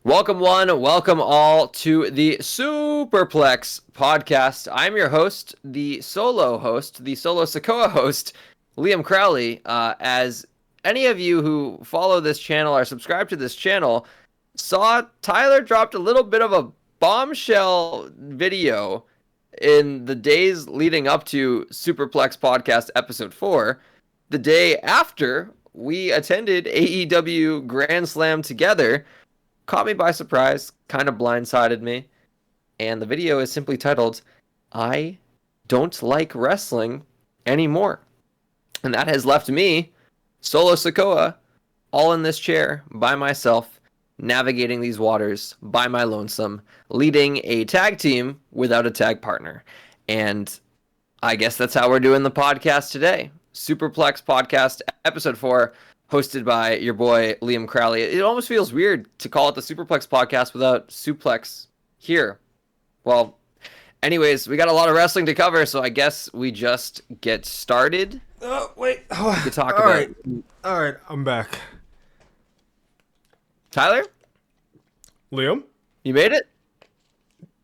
Welcome one, welcome all to the Superplex podcast. I'm your host, the solo Sokoa host, Liam Crowley. As any of you who follow this channel or subscribe to this channel saw, Tyler dropped a little bit of a bombshell video in the days leading up to Superplex podcast episode 4, the day after we attended AEW Grand Slam together. Caught me by surprise, kind of blindsided me, and the video is simply titled, I Don't Like Wrestling Anymore. And that has left me, solo Sokoa, all in this chair by myself, navigating these waters by my lonesome, leading a tag team without a tag partner. And I guess that's how we're doing the podcast today. Superplex Podcast, Episode 4, hosted by your boy, Liam Crowley. It almost feels weird to call it the Superplex Podcast without Suplex here. Well, anyways, we got a lot of wrestling to cover, so I guess we just get started. Oh, wait. To talk about. All right, I'm back. Tyler? Liam? You made it?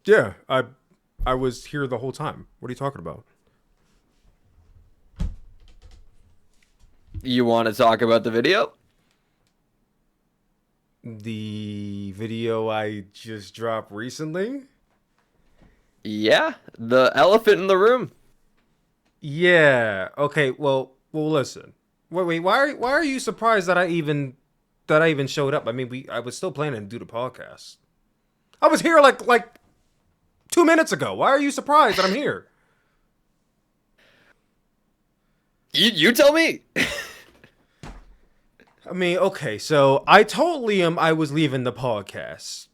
Yeah, I was here the whole time. What are you talking about? You want to talk about the video? The video I just dropped recently? Yeah, the elephant in the room. Yeah. Okay. Well. Listen. Wait. Why are you surprised that I even showed up? I mean, I was still planning to do the podcast. I was here like 2 minutes ago. Why are you surprised that I'm here? You tell me. I mean, okay, so I told Liam I was leaving the podcast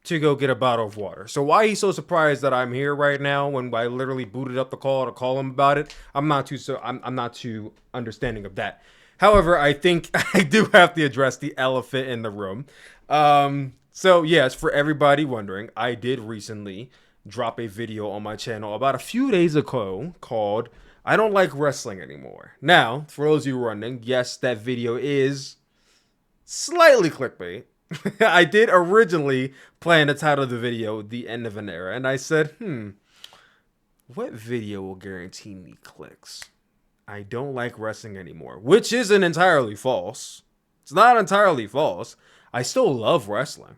to go get a bottle of water. So why he's so surprised that I'm here right now when I literally booted up the call to call him about it, I'm not too understanding of that. However, I think I do have to address the elephant in the room. So yes, for everybody wondering, I did recently drop a video on my channel about a few days ago called I Don't Like Wrestling Anymore. Now, for those of you wondering, yes, that video is slightly clickbait. I did originally plan to title the video The End of an Era, and I said, what video will guarantee me clicks? I don't like wrestling anymore, which isn't entirely false. It's not entirely false. I still love wrestling.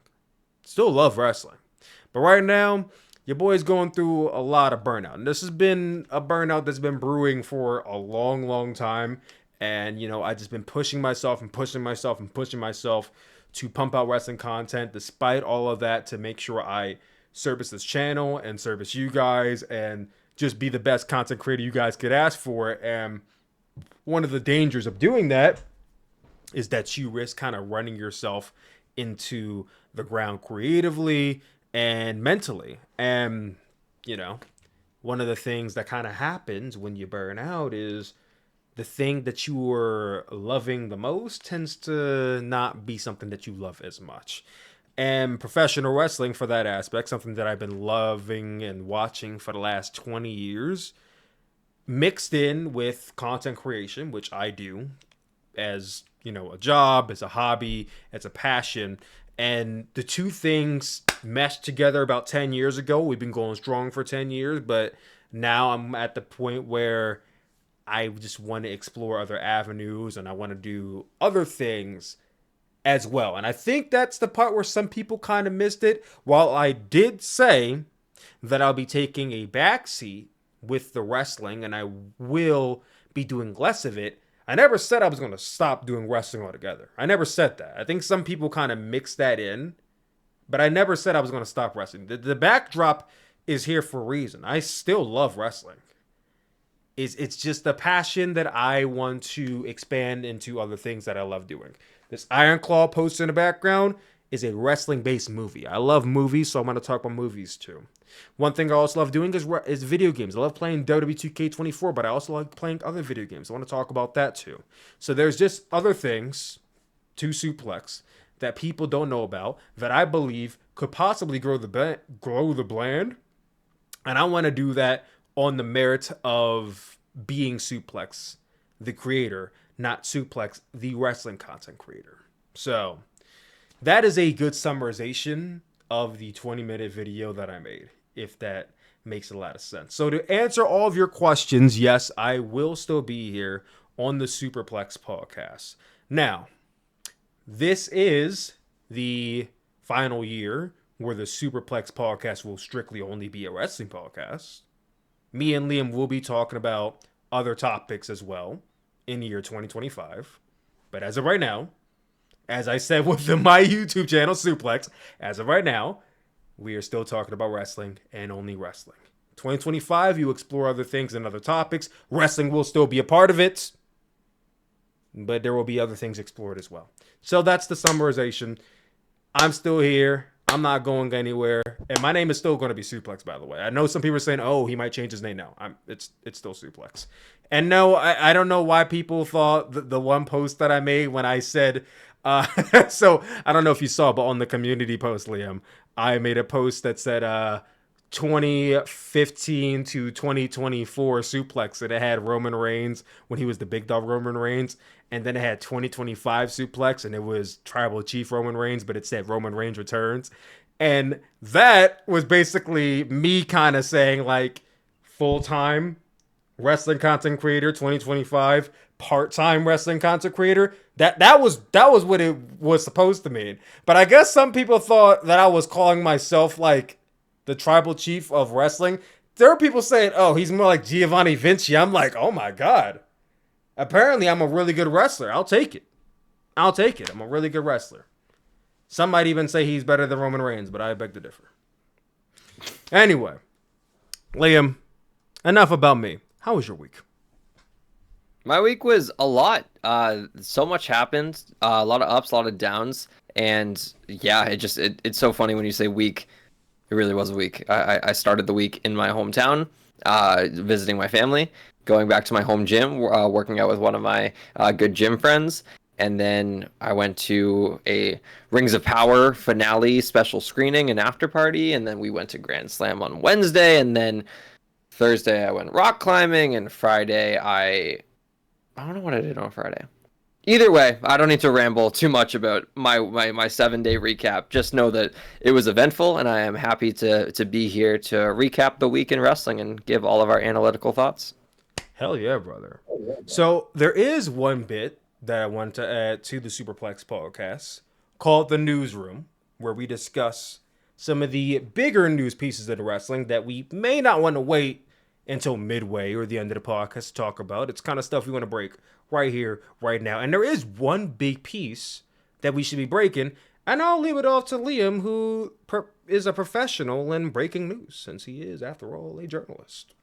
But right now, your boy's going through a lot of burnout. And this has been a burnout that's been brewing for a long, long time. And, I've just been pushing myself to pump out wrestling content despite all of that to make sure I service this channel and service you guys and just be the best content creator you guys could ask for. And one of the dangers of doing that is that you risk kind of running yourself into the ground creatively and mentally. And, one of the things that kind of happens when you burn out is the thing that you were loving the most tends to not be something that you love as much. And professional wrestling, for that aspect, something that I've been loving and watching for the last 20 years, mixed in with content creation, which I do as, a job, as a hobby, as a passion. And the two things meshed together about 10 years ago. We've been going strong for 10 years, but now I'm at the point where I just want to explore other avenues and I want to do other things as well. And I think that's the part where some people kind of missed it. While I did say that I'll be taking a backseat with the wrestling and I will be doing less of it, I never said I was going to stop doing wrestling altogether. I never said that. I think some people kind of mix that in, but I never said I was going to stop wrestling. The backdrop is here for a reason. I still love wrestling. It's just a passion that I want to expand into other things that I love doing. This Iron Claw poster in the background is a wrestling-based movie. I love movies, so I'm going to talk about movies too. One thing I also love doing is video games. I love playing WWE 2K24, but I also like playing other video games. I want to talk about that too. So there's just other things to Sooplex that people don't know about that I believe could possibly grow the brand. And I want to do that on the merit of being Sooplex, the creator, not Sooplex, the wrestling content creator. So, that is a good summarization of the 20-minute video that I made, if that makes a lot of sense. So to answer all of your questions, yes, I will still be here on the Sooplex podcast. Now, this is the final year where the Sooplex podcast will strictly only be a wrestling podcast. Me and Liam will be talking about other topics as well in the year 2025. But as of right now, as I said with my YouTube channel, Sooplex, as of right now, we are still talking about wrestling and only wrestling. 2025, you explore other things and other topics. Wrestling will still be a part of it, but there will be other things explored as well. So that's the summarization. I'm still here. I'm not going anywhere. And my name is still going to be Sooplex, by the way. I know some people are saying, oh, he might change his name now. It's still Sooplex. And no, I don't know why people thought the one post that I made when I said, so I don't know if you saw, but on the community post, Liam, I made a post that said 2015 to 2024 Sooplex, and it had Roman Reigns when he was the big dog Roman Reigns. And then it had 2025 Sooplex, and it was Tribal Chief Roman Reigns, but it said Roman Reigns returns. And that was basically me kind of saying, like, full-time wrestling content creator 2025, part-time wrestling content creator. That was what it was supposed to mean. But I guess some people thought that I was calling myself, like, the Tribal Chief of wrestling. There are people saying, oh, he's more like Giovanni Vinci. I'm like, oh my God. Apparently, I'm a really good wrestler. I'll take it. I'm a really good wrestler. Some might even say he's better than Roman Reigns, but I beg to differ. Anyway, Liam, enough about me. How was your week? My week was a lot. So much happened. A lot of ups, a lot of downs. And yeah, it's so funny when you say week. It really was a week. I started the week in my hometown, visiting my family, going back to my home gym, working out with one of my good gym friends. And then I went to a Rings of Power finale special screening and after party. And then we went to Grand Slam on Wednesday. And then Thursday I went rock climbing. And Friday I don't know what I did on Friday. Either way, I don't need to ramble too much about my 7-day recap. Just know that it was eventful, and I am happy to be here to recap the week in wrestling and give all of our analytical thoughts. Hell yeah, brother. So there is one bit that I want to add to the Sooplex podcast called The Newsroom, where we discuss some of the bigger news pieces in wrestling that we may not want to wait until midway or the end of the podcast to talk about. It's kind of stuff we want to break right here, right now. And there is one big piece that we should be breaking, and I'll leave it off to Liam, who is a professional in breaking news, since he is, after all, a journalist.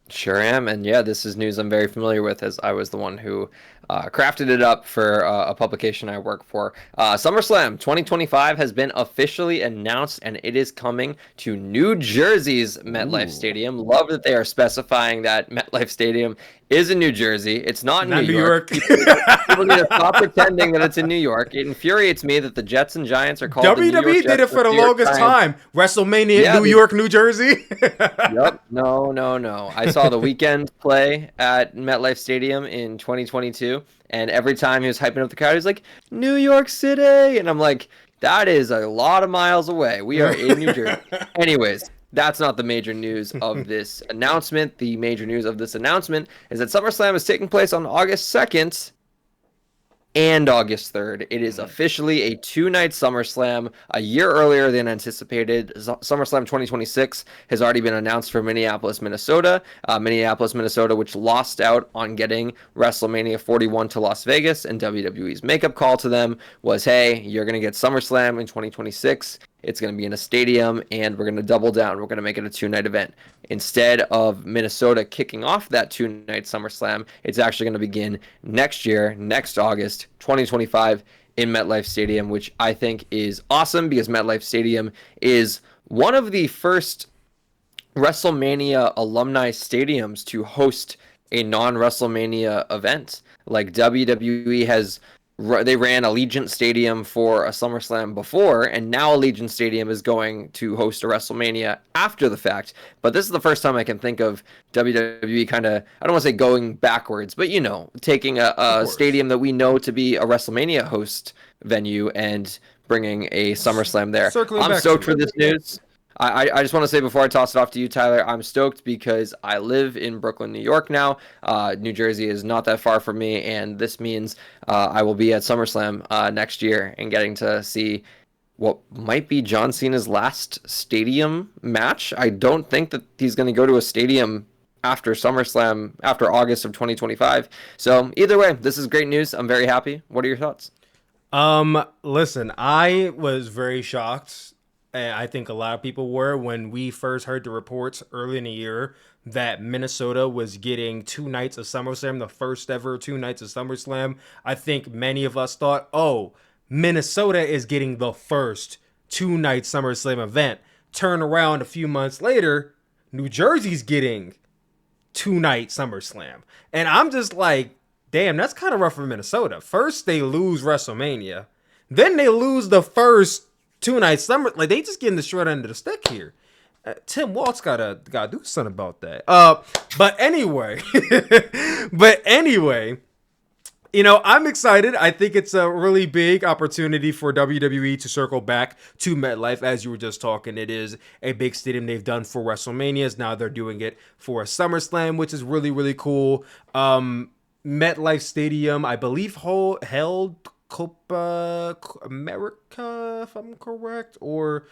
Sure am, and yeah, this is news I'm very familiar with, as I was the one who crafted it up for a publication I work for. SummerSlam 2025 has been officially announced, and it is coming to New Jersey's MetLife Stadium. Love that they are specifying that MetLife Stadium is in New Jersey. It's not in New York. People need to stop pretending that it's in New York. It infuriates me that the Jets and Giants are called WWE did it for the longest time. WrestleMania, New York, New Jersey. Yep. No. I saw The Weeknd play at MetLife Stadium in 2022, and every time he was hyping up the crowd, he's like, New York City! And I'm like, that is a lot of miles away. We are in New Jersey. Anyways, that's not the major news of this announcement. The major news of this announcement is that SummerSlam is taking place on August 2nd and August 3rd. It is officially a 2-night SummerSlam, a year earlier than anticipated. SummerSlam 2026 has already been announced for Minneapolis, Minnesota. Minneapolis, Minnesota, which lost out on getting WrestleMania 41 to Las Vegas, and WWE's makeup call to them was, hey, you're going to get SummerSlam in 2026. It's going to be in a stadium, and we're going to double down. We're going to make it a 2-night event. Instead of Minnesota kicking off that 2-night SummerSlam, it's actually going to begin next year, next August, 2025, in MetLife Stadium, which I think is awesome because MetLife Stadium is one of the first WrestleMania alumni stadiums to host a non-WrestleMania event. Like, WWE has they ran Allegiant Stadium for a SummerSlam before, and now Allegiant Stadium is going to host a WrestleMania after the fact. But this is the first time I can think of WWE kind of, I don't want to say going backwards, but taking a stadium that we know to be a WrestleMania host venue and bringing a SummerSlam there. I'm stoked for this news. I just want to say before I toss it off to you, Tyler, I'm stoked because I live in Brooklyn, New York now. New Jersey is not that far from me, and this means I will be at SummerSlam next year and getting to see what might be John Cena's last stadium match. I don't think that he's going to go to a stadium after SummerSlam, after August of 2025. So either way, this is great news. I'm very happy. What are your thoughts? Listen, I was very shocked. And I think a lot of people were when we first heard the reports early in the year that Minnesota was getting 2 nights of SummerSlam, the first ever 2 nights of SummerSlam. I think many of us thought, oh, Minnesota is getting the first 2-night SummerSlam event. Turn around a few months later, New Jersey's getting 2-night SummerSlam. And I'm just like, damn, that's kind of rough for Minnesota. First, they lose WrestleMania. Then they lose the first 2 nights summer, like they just getting the short end of the stick here. Tim Waltz gotta do something about that. But anyway, I'm excited. I think it's a really big opportunity for WWE to circle back to MetLife, as you were just talking. It is a big stadium they've done for WrestleManias. Now they're doing it for a SummerSlam, which is really, really cool. MetLife Stadium, I believe, held Copa America, if I'm correct, or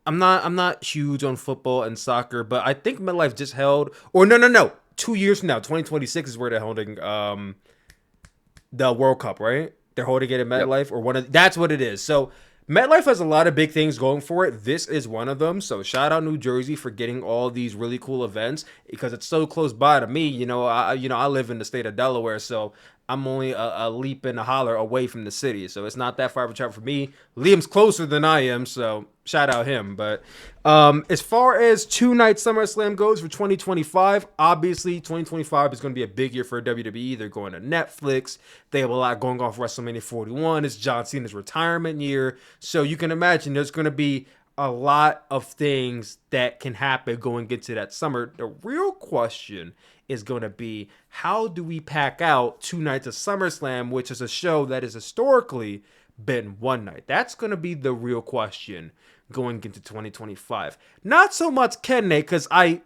I'm not huge on football and soccer, but I think MetLife just held, or no, 2 years from now, 2026 is where they're holding the World Cup, right? They're holding it at MetLife, or that's what it is. So MetLife has a lot of big things going for it. This is one of them. So shout out New Jersey for getting all these really cool events because it's so close by to me. I live in the state of Delaware, so I'm only a leap and a holler away from the city. So it's not that far of a travel for me. Liam's closer than I am, so shout out him. But as far as 2-night SummerSlam goes for 2025, obviously 2025 is going to be a big year for WWE. They're going to Netflix. They have a lot going on for WrestleMania 41. It's John Cena's retirement year. So you can imagine there's going to be a lot of things that can happen going into that summer. The real question is going to be, how do we pack out 2 nights of SummerSlam, which is a show that has historically been 1 night? That's going to be the real question going into 2025. Not so much can they, because I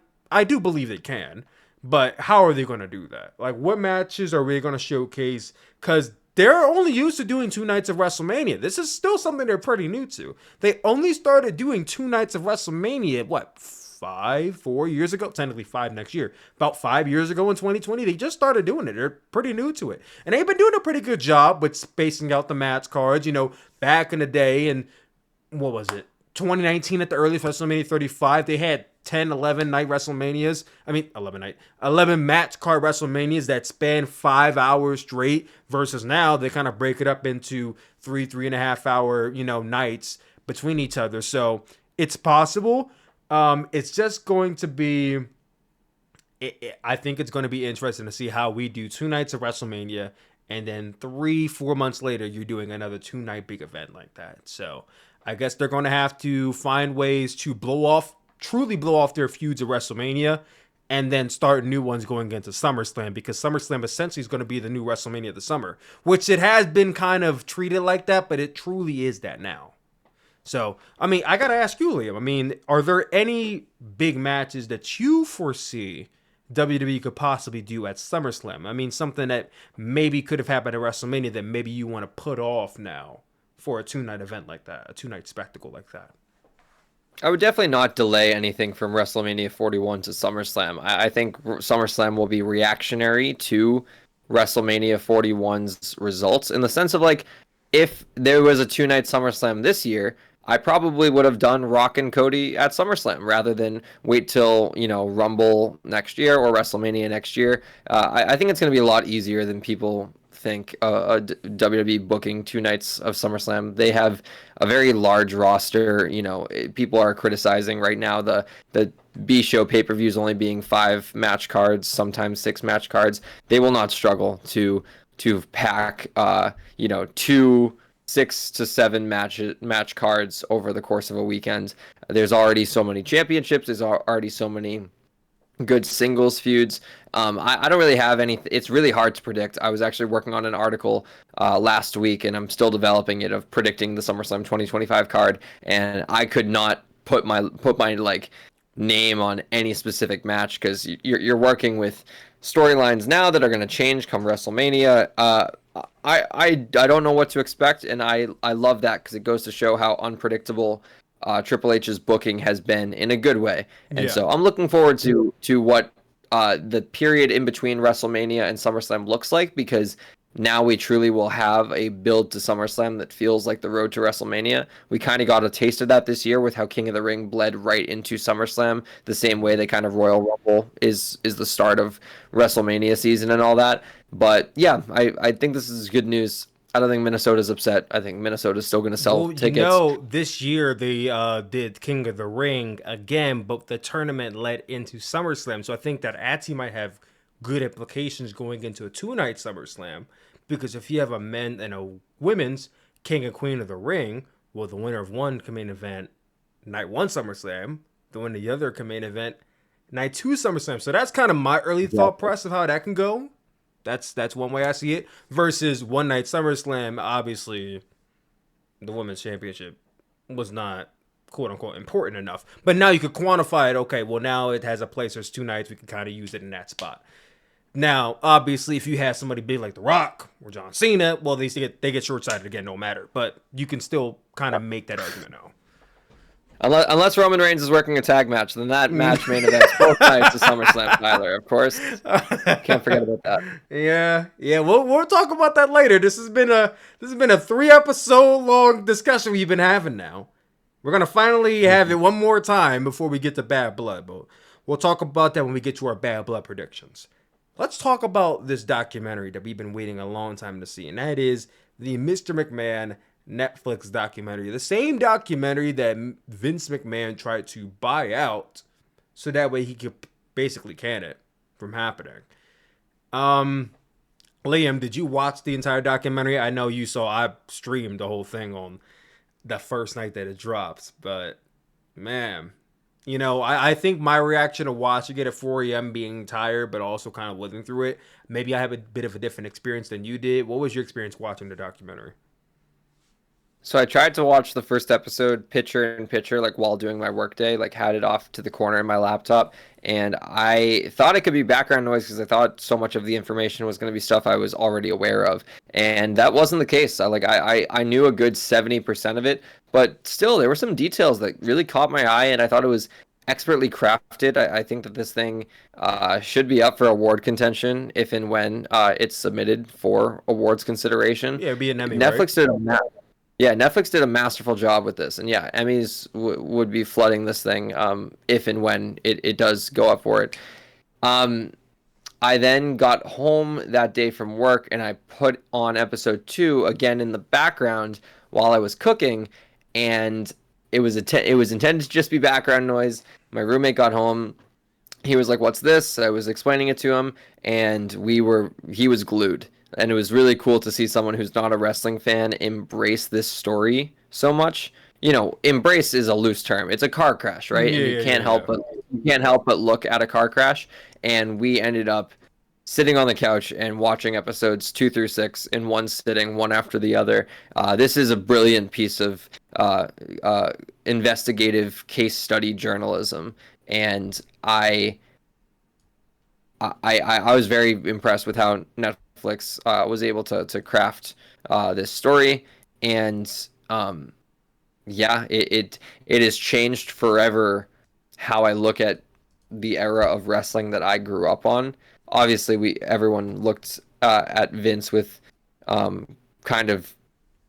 do believe they can, but how are they going to do that? Like, what matches are we going to showcase? Because they're only used to doing 2 nights of WrestleMania. This is still something they're pretty new to. They only started doing 2 nights of WrestleMania, 4 years ago? Technically 5 next year. About 5 years ago in 2020, they just started doing it. They're pretty new to it. And they've been doing a pretty good job with spacing out the match cards, back in the day. And what was it? 2019 at the earliest WrestleMania 35, they had 11 night WrestleManias. 11 match card WrestleManias that span 5 hours straight, versus now they kind of break it up into 3.5 hour, nights between each other. So it's possible. It's just going to be, I think it's going to be interesting to see how we do 2 nights of WrestleMania, and then 3-4 months later, you're doing another 2-night big event like that. So I guess they're going to have to find ways to truly blow off their feuds at WrestleMania, and then start new ones going into SummerSlam, because SummerSlam essentially is going to be the new WrestleMania of the summer, which it has been kind of treated like that, but it truly is that now. So, I got to ask you, Liam, are there any big matches that you foresee WWE could possibly do at SummerSlam? Something that maybe could have happened at WrestleMania that maybe you want to put off now for a 2-night event like that, a 2-night spectacle like that. I would definitely not delay anything from WrestleMania 41 to SummerSlam. I think SummerSlam will be reactionary to WrestleMania 41's results, in the sense of, like, if there was a 2-night SummerSlam this year, I probably would have done Rock and Cody at SummerSlam rather than wait till, Rumble next year or WrestleMania next year. I think it's going to be a lot easier than people think. WWE booking 2 nights of SummerSlam. They have a very large roster. People are criticizing right now the B-show pay-per-views only being 5 match cards, sometimes 6 match cards. They will not struggle to to pack, two 6 to 7 match cards over the course of a weekend. There's already so many championships. There's already so many good singles feuds. I don't really have any. It's really hard to predict. I was actually working on an article last week, and I'm still developing it, of predicting the SummerSlam 2025 card, and I could not put my like name on any specific match, because you're working with storylines now that are going to change come WrestleMania. I don't know what to expect, and I love that, because it goes to show how unpredictable Triple H's booking has been in a good way. And so I'm looking forward to what the period in between WrestleMania and SummerSlam looks like, because now we truly will have a build to SummerSlam that feels like the road to WrestleMania. We kind of got a taste of that this year with how King of the Ring bled right into SummerSlam, the same way they kind of Royal Rumble is the start of WrestleMania season and all that. But yeah, I think this is good news. I don't think Minnesota's upset. I think Minnesota's still going to sell tickets. This year they did King of the Ring again, but the tournament led into SummerSlam. So I think that actually might have good implications going into a 2-night SummerSlam, because if you have a men and a women's King and Queen of the Ring, well, the winner of one can main event night 1 SummerSlam, the winner of the other can main event night 2 SummerSlam. So that's kind of my early thought process of how that can go. That's one way I see it. Versus one night SummerSlam, obviously, the women's championship was not quote unquote important enough. But now you could quantify it. Okay, well now it has a place. There's 2 nights. We can kind of use it in that spot. Now, obviously, if you have somebody big like The Rock or John Cena, well, they get short sighted again, no matter. But you can still kind of make that argument now. Unless Roman Reigns is working a tag match, then that match main events both nights of SummerSlam, Tyler. Of course, can't forget about that. Yeah. We'll talk about that later. This has been a 3-episode long discussion we've been having now. We're gonna finally have it one more time before we get to Bad Blood, but we'll talk about that when we get to our Bad Blood predictions. Let's talk about this documentary that we've been waiting a long time to see, and that is the Mr. McMahon Netflix documentary. The same documentary that Vince McMahon tried to buy out so that way he could basically can it from happening. Liam, did you watch the entire documentary? I know you saw. I streamed the whole thing on the first night that it drops, but man, I think my reaction to watching it at 4 a.m. being tired but also kind of living through it, maybe I have a bit of a different experience than you did. What was your experience watching the documentary? So I tried to watch the first episode picture in picture, like while doing my workday, like had it off to the corner in my laptop. And I thought it could be background noise because I thought so much of the information was going to be stuff I was already aware of. And that wasn't the case. I knew a good 70% of it, but still there were some details that really caught my eye, and I thought it was expertly crafted. I think that this thing should be up for award contention if and when it's submitted for awards consideration. Yeah, it'd be an Emmy, Netflix right? Netflix did a masterful job with this, and yeah, Emmys would be flooding this thing if and when it does go up for it. I then got home that day from work, and I put on episode 2 again in the background while I was cooking, and it was intended to just be background noise. My roommate got home. He was like, "What's this?" I was explaining it to him, and he was glued. And it was really cool to see someone who's not a wrestling fan embrace this story so much. Embrace is a loose term. It's a car crash, right? And you can't help but look at a car crash. And we ended up sitting on the couch and watching episodes 2 through 6 in one sitting, one after the other. This is a brilliant piece of investigative case study journalism, and I was very impressed with how Netflix was able to craft this story, and it has changed forever how I look at the era of wrestling that I grew up on. Obviously, everyone looked at Vince with kind of,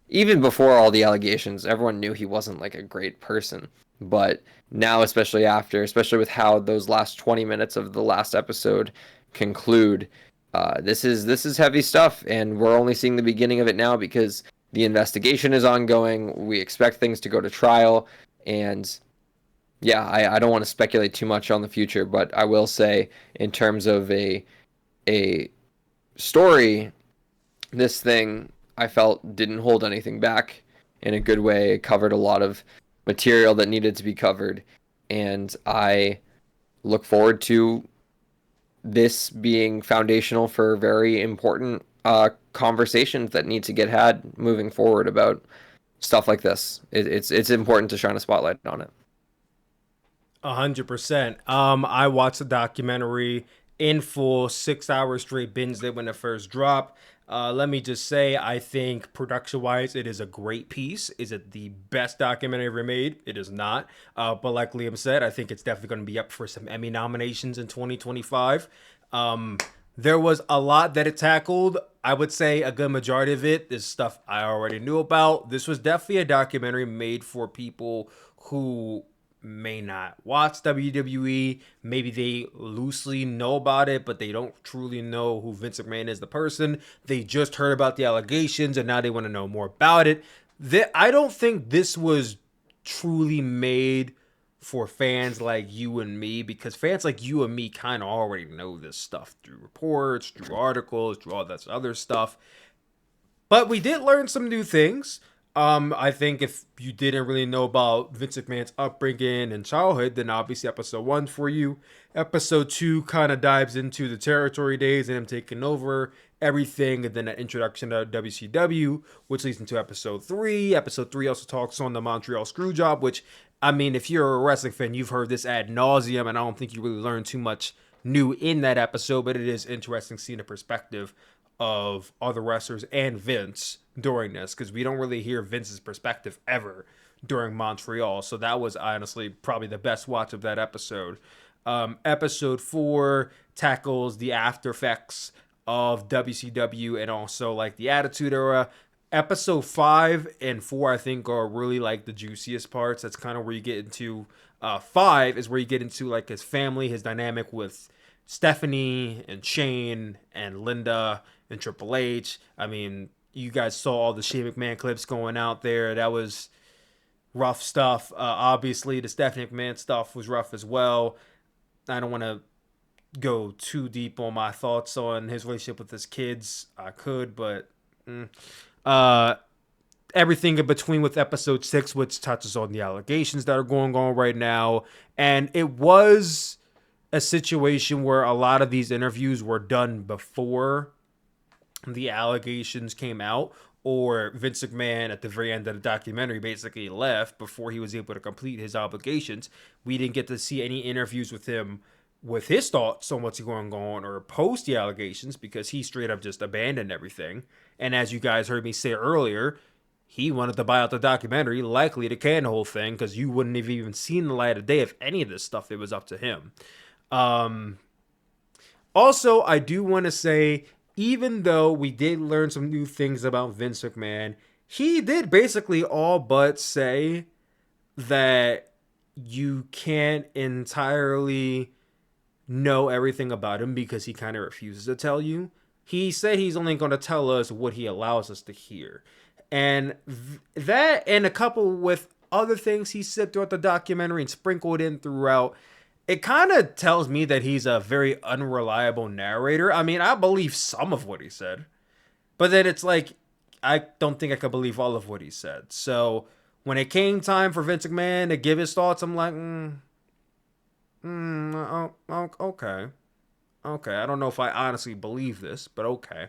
even before all the allegations, everyone knew he wasn't like a great person. But now, especially with how those last 20 minutes of the last episode conclude, this is heavy stuff, and we're only seeing the beginning of it now because the investigation is ongoing. We expect things to go to trial, and yeah, I don't want to speculate too much on the future, but I will say, in terms of a story, this thing I felt didn't hold anything back in a good way. It covered a lot of material that needed to be covered, and I look forward to this being foundational for very important conversations that need to get had moving forward about stuff like this. It's important to shine a spotlight on it. 100%. I watched the documentary in full, 6 hours straight, binged it when it first dropped. Let me just say, I think production wise, it is a great piece. Is it the best documentary ever made? It is not. But like Liam said, I think it's definitely going to be up for some Emmy nominations in 2025. There was a lot that it tackled. I would say a good majority of it is stuff I already knew about. This was definitely a documentary made for people who may not watch WWE. Maybe they loosely know about it, but they don't truly know who Vince McMahon is, the person. They just heard about the allegations and now they want to know more about it. I don't think this was truly made for fans like you and me, because fans like you and me kind of already know this stuff through reports, through articles, through all that other stuff. But we did learn some new things. I think if you didn't really know about Vince McMahon's upbringing and childhood, then obviously episode 1 for you. Episode 2 kind of dives into the territory days and him taking over everything, and then an introduction to WCW, which leads into episode 3. Episode 3 also talks on the Montreal Screwjob, which, I mean, if you're a wrestling fan, you've heard this ad nauseum, and I don't think you really learned too much new in that episode, but it is interesting seeing the perspective of other wrestlers and Vince during this, because we don't really hear Vince's perspective ever during Montreal. So that was honestly probably the best watch of that episode. Episode 4 tackles the after effects of WCW and also like the Attitude Era. Episode 5 and 4 I think are really like the juiciest parts. That's kind of where you get into 5 is where you get into like his family, his dynamic with Stephanie and Shane and Linda and Triple H. I mean, you guys saw all the Shane McMahon clips going out there. That was rough stuff. Obviously, the Stephanie McMahon stuff was rough as well. I don't want to go too deep on my thoughts on his relationship with his kids. I could, but everything in between with episode 6, which touches on the allegations that are going on right now. And it was a situation where a lot of these interviews were done before the allegations came out, or Vince McMahon at the very end of the documentary basically left before he was able to complete his obligations. We didn't get to see any interviews with him with his thoughts on what's going on or post the allegations, because he straight up just abandoned everything. And as you guys heard me say earlier, he wanted to buy out the documentary, likely to can the whole thing, because you wouldn't have even seen the light of day if any of this stuff it was up to him. Also, I do want to say, even though we did learn some new things about Vince McMahon, he did basically all but say that you can't entirely know everything about him because he kind of refuses to tell you. He said he's only going to tell us what he allows us to hear. And that, and a couple with other things he said throughout the documentary and sprinkled in throughout, it kind of tells me that he's a very unreliable narrator. I mean, I believe some of what he said, but then it's like, I don't think I could believe all of what he said. So when it came time for Vince McMahon to give his thoughts, I'm like, okay. Okay, I don't know if I honestly believe this, but okay.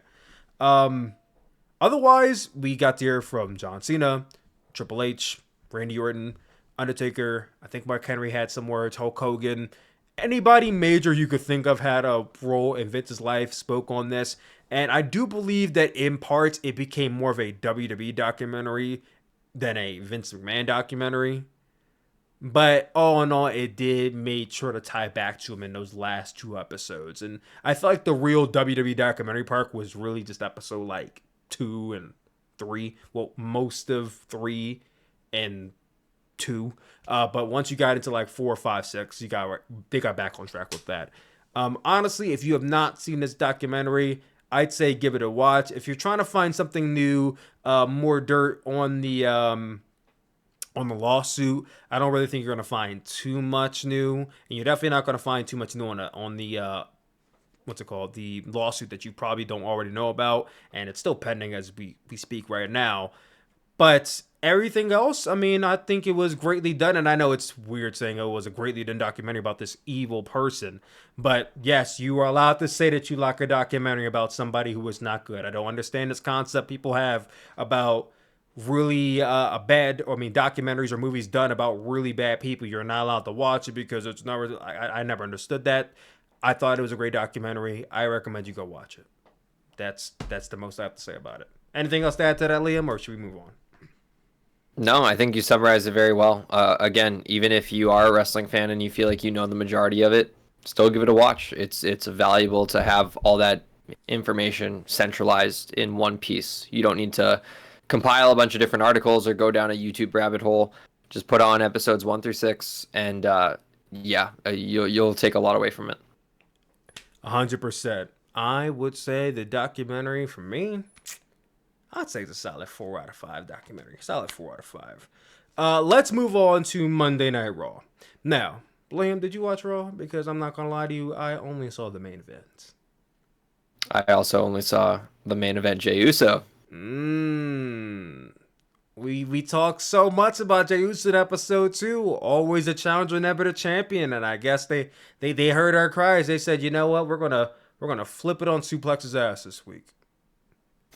Otherwise, we got to hear from John Cena, Triple H, Randy Orton, Undertaker. I think Mark Henry had some words. Hulk Hogan. Anybody major you could think of had a role in Vince's life spoke on this. And I do believe that in parts it became more of a WWE documentary than a Vince McMahon documentary. But all in all, it did make sure to tie back to him in those last 2 episodes. And I feel like the real WWE documentary part was really just episode like 2 and 3. Well, most of 3 and 2. But once you got into like 4, 5, 6, they got back on track with that. Honestly, if you have not seen this documentary, I'd say give it a watch. If you're trying to find something new, more dirt on the lawsuit, I don't really think you're going to find too much new, and you're definitely not going to find too much new on the what's it called, the lawsuit that you probably don't already know about, and it's still pending as we speak right now. But everything else, I mean, I think it was greatly done. And I know it's weird saying it was a greatly done documentary about this evil person. But yes, you are allowed to say that you like a documentary about somebody who was not good. I don't understand this concept people have about really documentaries or movies done about really bad people. You're not allowed to watch it because it's not really, I never understood that. I thought it was a great documentary. I recommend you go watch it. That's the most I have to say about it. Anything else to add to that, Liam, or should we move on? No, I think you summarized it very well. Again, even if you are a wrestling fan and you feel like you know the majority of it, still give it a watch. It's valuable to have all that information centralized in one piece. You don't need to compile a bunch of different articles or go down a YouTube rabbit hole. Just put on episodes 1 through 6, and you'll take a lot away from it. 100%. I would say the documentary for me, I'd say it's a solid 4 out of 5 documentary. Solid 4 out of 5. Let's move on to Monday Night Raw. Now, Liam, did you watch Raw? Because I'm not going to lie to you, I only saw the main event. I also only saw the main event, Jey Uso. We talked so much about Jey Uso in episode 2. Always a challenger, never the champion. And I guess they heard our cries. They said, you know what, we're gonna flip it on Suplex's ass this week.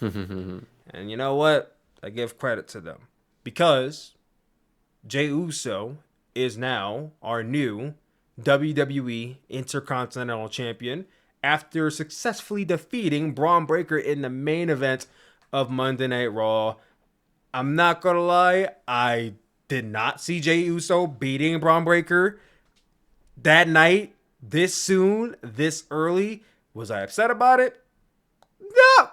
And you know what? I give credit to them. Because Jey Uso is now our new WWE Intercontinental Champion after successfully defeating Braun Breaker in the main event of Monday Night Raw. I'm not gonna lie, I did not see Jey Uso beating Braun Breaker that night, this soon, this early. Was I upset about it? No.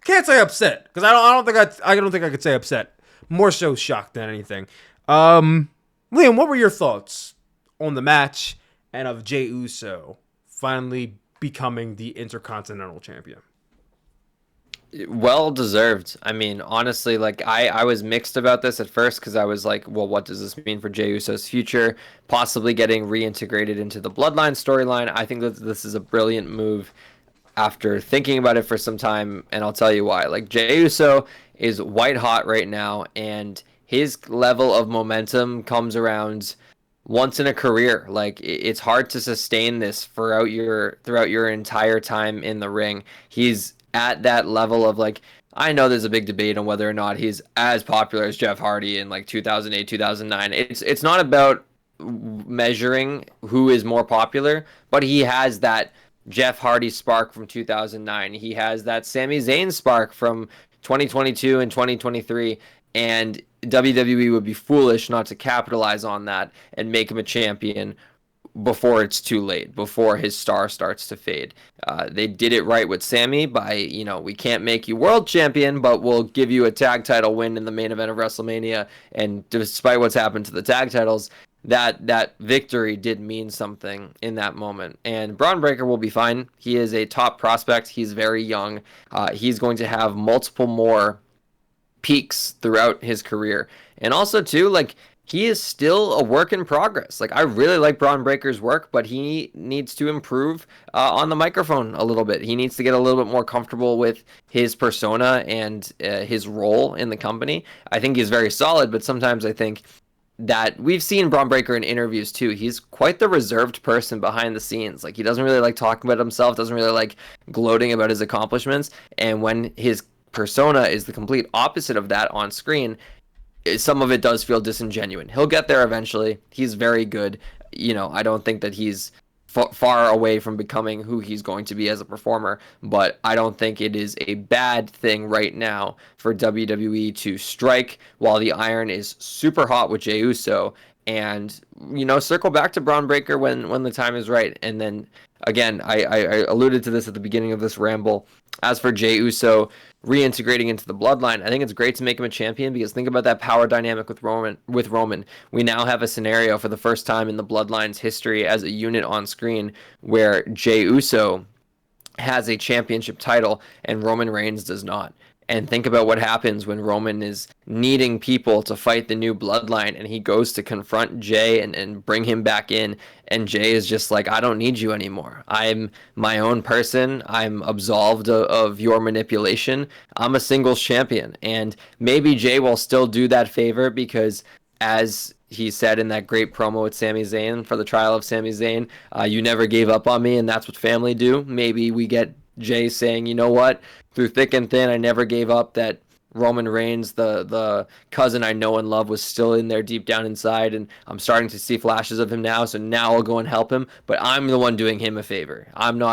Can't say upset because I don't think I could say upset. More so shocked than anything. Liam, what were your thoughts on the match and of Jey Uso finally becoming the Intercontinental Champion? Well deserved. I mean, honestly, like I was mixed about this at first because I was like, well, what does this mean for Jey Uso's future? Possibly getting reintegrated into the Bloodline storyline. I think that this is a brilliant move after thinking about it for some time, and I'll tell you why. Like, Jey Uso is white hot right now, and his level of momentum comes around once in a career. Like, it's hard to sustain this throughout your entire time in the ring. He's at that level of, like, I know there's a big debate on whether or not he's as popular as Jeff Hardy in like 2008, 2009. It's not about measuring who is more popular, but he has that Jeff Hardy spark from 2009. He has that Sami Zayn spark from 2022 and 2023, and WWE would be foolish not to capitalize on that and make him a champion before it's too late, before his star starts to fade. They did it right with Sami by, we can't make you world champion, but we'll give you a tag title win in the main event of WrestleMania. And despite what's happened to the tag titles, that victory did mean something in that moment. And Braun Breaker will be fine. He is a top prospect. He's very young. He's going to have multiple more peaks throughout his career. And also, too, like, he is still a work in progress. Like, I really like Braun Breaker's work, but he needs to improve on the microphone a little bit. He needs to get a little bit more comfortable with his persona and his role in the company. I think he's very solid, but sometimes I think that we've seen Braun Breaker in interviews too. He's quite the reserved person behind the scenes. Like, he doesn't really like talking about himself, doesn't really like gloating about his accomplishments. And when his persona is the complete opposite of that on screen, some of it does feel disingenuous. He'll get there eventually. He's very good. I don't think that he's far away from becoming who he's going to be as a performer, but I don't think it is a bad thing right now for WWE to strike while the iron is super hot with Jey Uso and, circle back to Braun Breaker when the time is right. And then, again, I alluded to this at the beginning of this ramble. As for Jey Uso reintegrating into the Bloodline, I think it's great to make him a champion because think about that power dynamic with Roman. We now have a scenario for the first time in the Bloodline's history as a unit on screen where Jey Uso has a championship title and Roman Reigns does not. And think about what happens when Roman is needing people to fight the new bloodline and he goes to confront Jey and bring him back in. And Jey is just like, I don't need you anymore. I'm my own person. I'm absolved of your manipulation. I'm a singles champion. And maybe Jey will still do that favor because, as he said in that great promo with Sami Zayn for the trial of Sami Zayn, you never gave up on me, and that's what family do. Maybe we get Jey saying, you know what, through thick and thin, I never gave up. That Roman Reigns, the cousin I know and love, was still in there deep down inside, and I'm starting to see flashes of him now, so now I'll go and help him, but I'm the one doing him a favor.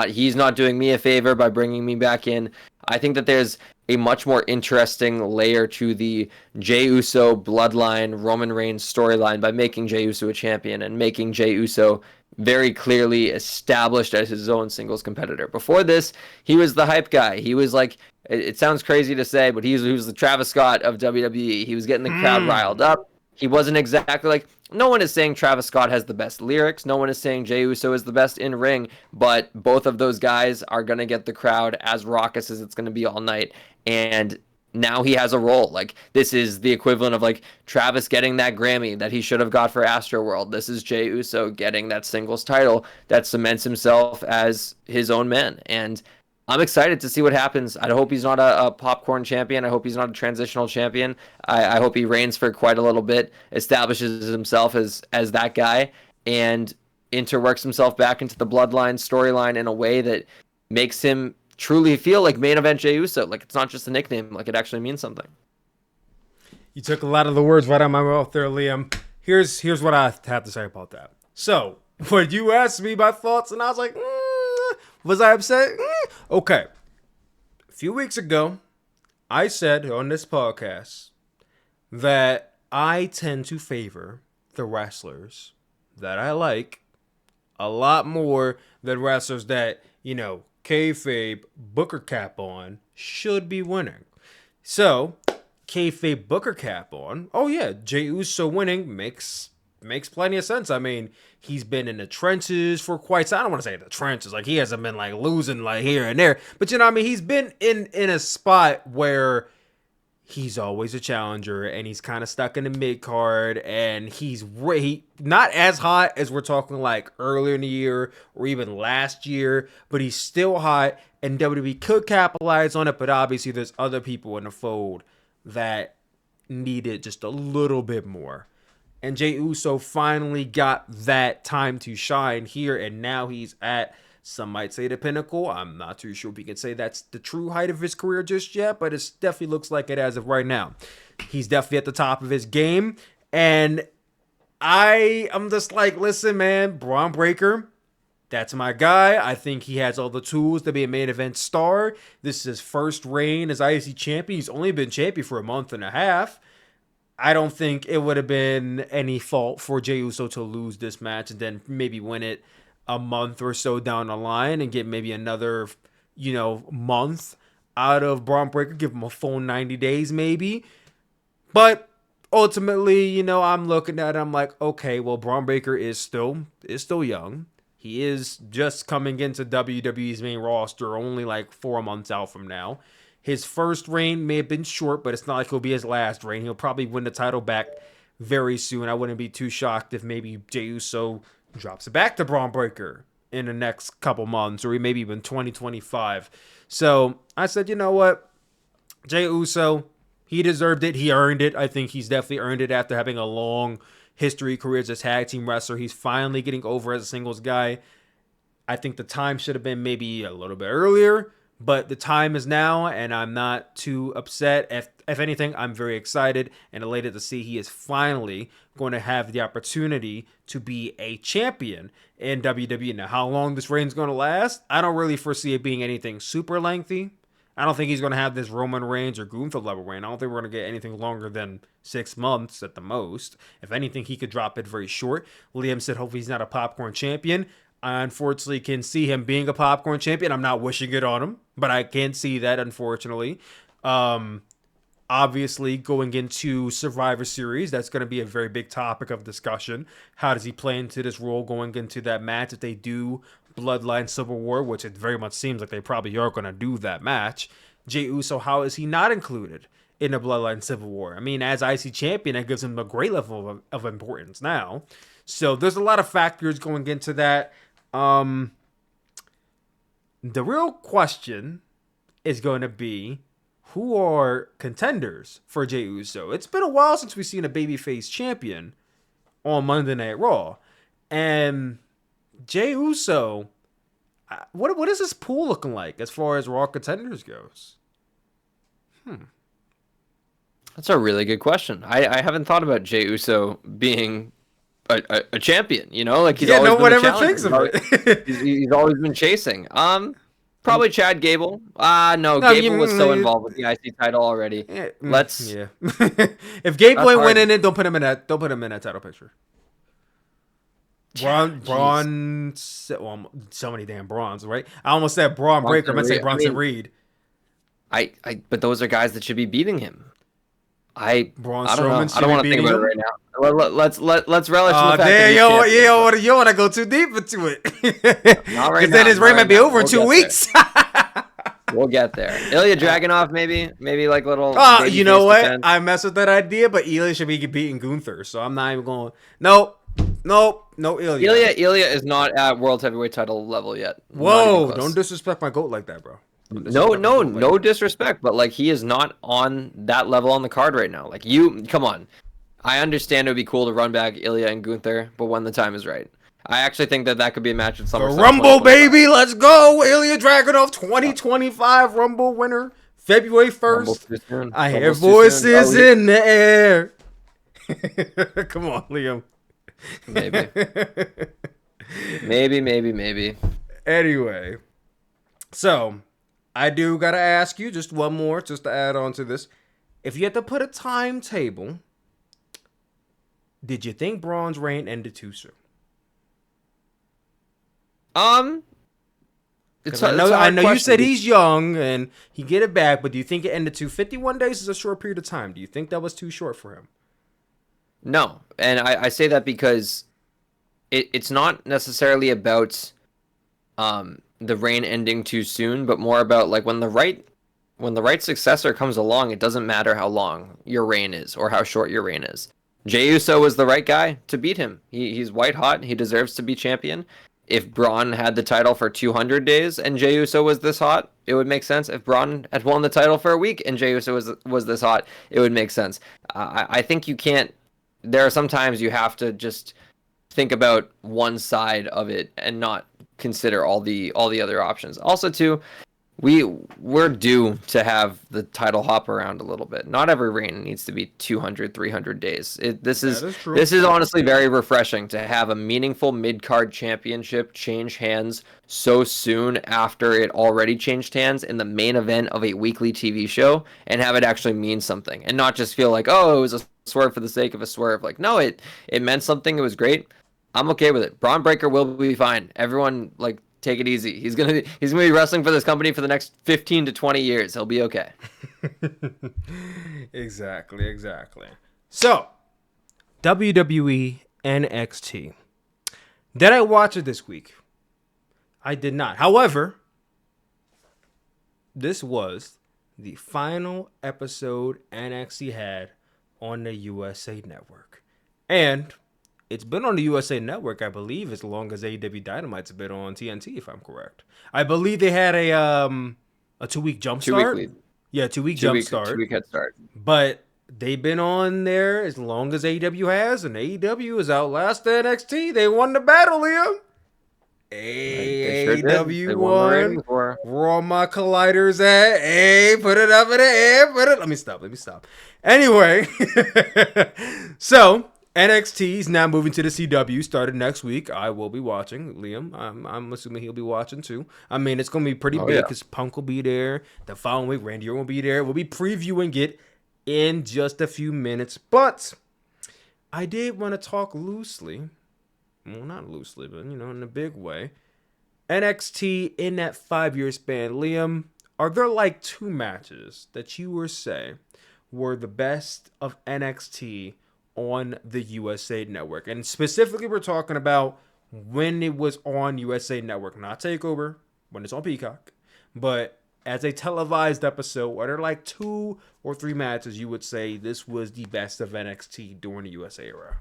He's not doing me a favor by bringing me back in. I think that there's a much more interesting layer to the Jey Uso bloodline Roman Reigns storyline by making Jey Uso a champion and making Jey Uso very clearly established as his own singles competitor. Before this, he was the hype guy. He was like, it sounds crazy to say, but he was the Travis Scott of WWE. He was getting the crowd riled up. He wasn't exactly like, no one is saying Travis Scott has the best lyrics. No one is saying Jey Uso is the best in ring, but both of those guys are going to get the crowd as raucous as it's going to be all night. And now he has a role. Like, this is the equivalent of like Travis getting that Grammy that he should have got for Astroworld. This is Jey Uso getting that singles title that cements himself as his own man. And I'm excited to see what happens. I hope he's not a popcorn champion. I hope he's not a transitional champion. I hope he reigns for quite a little bit, establishes himself as that guy, and interworks himself back into the bloodline storyline in a way that makes him truly feel like main event Jey Uso. Like, it's not just a nickname. Like, it actually means something. You took a lot of the words right out of my mouth there, Liam. Here's what I have to say about that. So, when you asked me my thoughts, and I was like, was I upset? Okay. A few weeks ago, I said on this podcast that I tend to favor the wrestlers that I like a lot more than wrestlers that, kayfabe Booker cap on should be winning. So, kayfabe Booker cap on, oh yeah, Jey Uso winning makes plenty of sense. I mean, he's been in the trenches for quite some. I don't want to say the trenches, like he hasn't been like losing like here and there, but you know what I mean, he's been in a spot where he's always a challenger and he's kind of stuck in the mid card, and he's not as hot as we're talking like earlier in the year or even last year, but he's still hot, and WWE could capitalize on it, but obviously there's other people in the fold that need it just a little bit more. And Jey Uso finally got that time to shine here, and now he's at, some might say, the pinnacle. I'm not too sure if we can say that's the true height of his career just yet, but it definitely looks like it as of right now. He's definitely at the top of his game, and I'm just like, listen, man, Braun Breaker, that's my guy. I think he has all the tools to be a main event star. This is his first reign as IC champion. He's only been champion for a month and a half. I don't think it would have been any fault for Jey Uso to lose this match and then maybe win it a month or so down the line and get maybe another, month out of Braun Breaker. Give him a full 90 days maybe. But ultimately, I'm looking at it, I'm like, okay, well, Braun Breaker is still young. He is just coming into WWE's main roster only like 4 months out from now. His first reign may have been short, but it's not like he'll be his last reign. He'll probably win the title back very soon. I wouldn't be too shocked if maybe Jey Uso drops it back to Braun Breaker in the next couple months, or maybe even 2025. So I said, you know what? Jey Uso, he deserved it. He earned it. I think he's definitely earned it after having a long history career as a tag team wrestler. He's finally getting over as a singles guy. I think the time should have been maybe a little bit earlier, but the time is now, and I'm not too upset. If anything, I'm very excited and elated to see he is finally going to have the opportunity to be a champion in WWE. Now, how long this reign's going to last, I don't really foresee it being anything super lengthy. I don't think he's going to have this Roman Reigns or Gunther level reign. I don't think we're going to get anything longer than 6 months at the most. If anything, he could drop it very short. Liam said hopefully he's not a popcorn champion. I unfortunately can see him being a popcorn champion. I'm not wishing it on him, but I can see that, unfortunately. Obviously, going into Survivor Series, that's going to be a very big topic of discussion. How does he play into this role going into that match if they do Bloodline Civil War, which it very much seems like they probably are going to do that match? Jey Uso, how is he not included in the Bloodline Civil War? I mean, as IC champion, that gives him a great level of importance now. So there's a lot of factors going into that. The real question is going to be, who are contenders for Jey Uso? It's been a while since we've seen a babyface champion on Monday Night Raw. And Jey Uso, what is this pool looking like as far as Raw contenders goes? That's a really good question. I haven't thought about Jey Uso being a champion, you know? Like, he's always been whatever a thinks of it. he's always been chasing. Probably Chad Gable. No, Gable was so involved with the IC title already. Yeah. Let's. Yeah. If Gable ain't winning it, don't put him in that title picture. Braun, well, so many damn Brauns, right? I almost said Braun Breaker. I'm gonna say Bronson Reed. But those are guys that should be beating him. Braun I don't know. Strowman I don't want to think about it right now. Let's relish in the fact that you want to go too deep into it. Not right Because now. then his reign might be over in 2 weeks. We'll get there. Ilya Dragunov, maybe like little. Oh, you know what? Defense. I mess with that idea, but Ilya should be beating Gunther, so I'm not even going. Nope, no Ilya. Ilya is not at world heavyweight title level yet. Whoa! Don't disrespect my GOAT like that, bro. No disrespect, but like, he is not on that level on the card right now. Like, come on. I understand it would be cool to run back Ilya and Gunther, but when the time is right. I actually think that could be a match at SummerSlam. Rumble, baby, let's go! Ilya Dragunov, 2025 Rumble winner, February 1st. I hear voices in the air. Come on, Liam. Maybe. Anyway, so I do gotta ask you just one more, just to add on to this. If you had to put a timetable, did you think Braun's reign ended too soon? I know you said he's young and he get it back, but do you think it ended too? 51 days is a short period of time. Do you think that was too short for him? No, and I say that because it's not necessarily about the reign ending too soon, but more about like when the right successor comes along, it doesn't matter how long your reign is or how short your reign is. Jey Uso was the right guy to beat him. He's white hot. He deserves to be champion. If Braun had the title for 200 days and Jey Uso was this hot, it would make sense. If Braun had won the title for a week and Jey Uso was this hot, it would make sense. I think you can't. There are some times you have to just think about one side of it and not consider all the other options. Also, too, we're due to have the title hop around a little bit. Not every reign needs to be 200, 300 days. This is honestly very refreshing to have a meaningful mid-card championship change hands so soon after it already changed hands in the main event of a weekly TV show, and have it actually mean something and not just feel like, oh, it was a swerve for the sake of a swerve. Like, no, it meant something. It was great. I'm okay with it. Braun Breaker will be fine. Everyone, like, take it easy. He's gonna be wrestling for this company for the next 15 to 20 years. He'll be okay. Exactly. So, WWE NXT. Did I watch it this week? I did not. However, this was the final episode NXT had on the USA Network. And it's been on the USA Network, I believe, as long as AEW Dynamite's been on TNT, if I'm correct. I believe they had a 2-week jump start. 2-week lead. Yeah, 2-week jump start. 2-week head start. But they've been on there as long as AEW has, and AEW has outlasted NXT. They won the battle, Liam. AEW won. Where all my colliders at? Hey, put it up in the air. Let me stop. Anyway, so NXT is now moving to the CW. Started next week. I will be watching. Liam, I'm assuming he'll be watching too. I mean, it's gonna be pretty big because Punk will be there. The following week, Randy Orton will be there. We'll be previewing it in just a few minutes. But I did want to talk loosely. Well, not loosely, but in a big way. NXT in that 5-year span. Liam, are there like 2 matches that you would say were the best of NXT on the USA Network? And specifically, we're talking about when it was on USA Network, not TakeOver, when it's on Peacock, but as a televised episode, what are like 2 or 3 matches you would say this was the best of NXT during the USA era?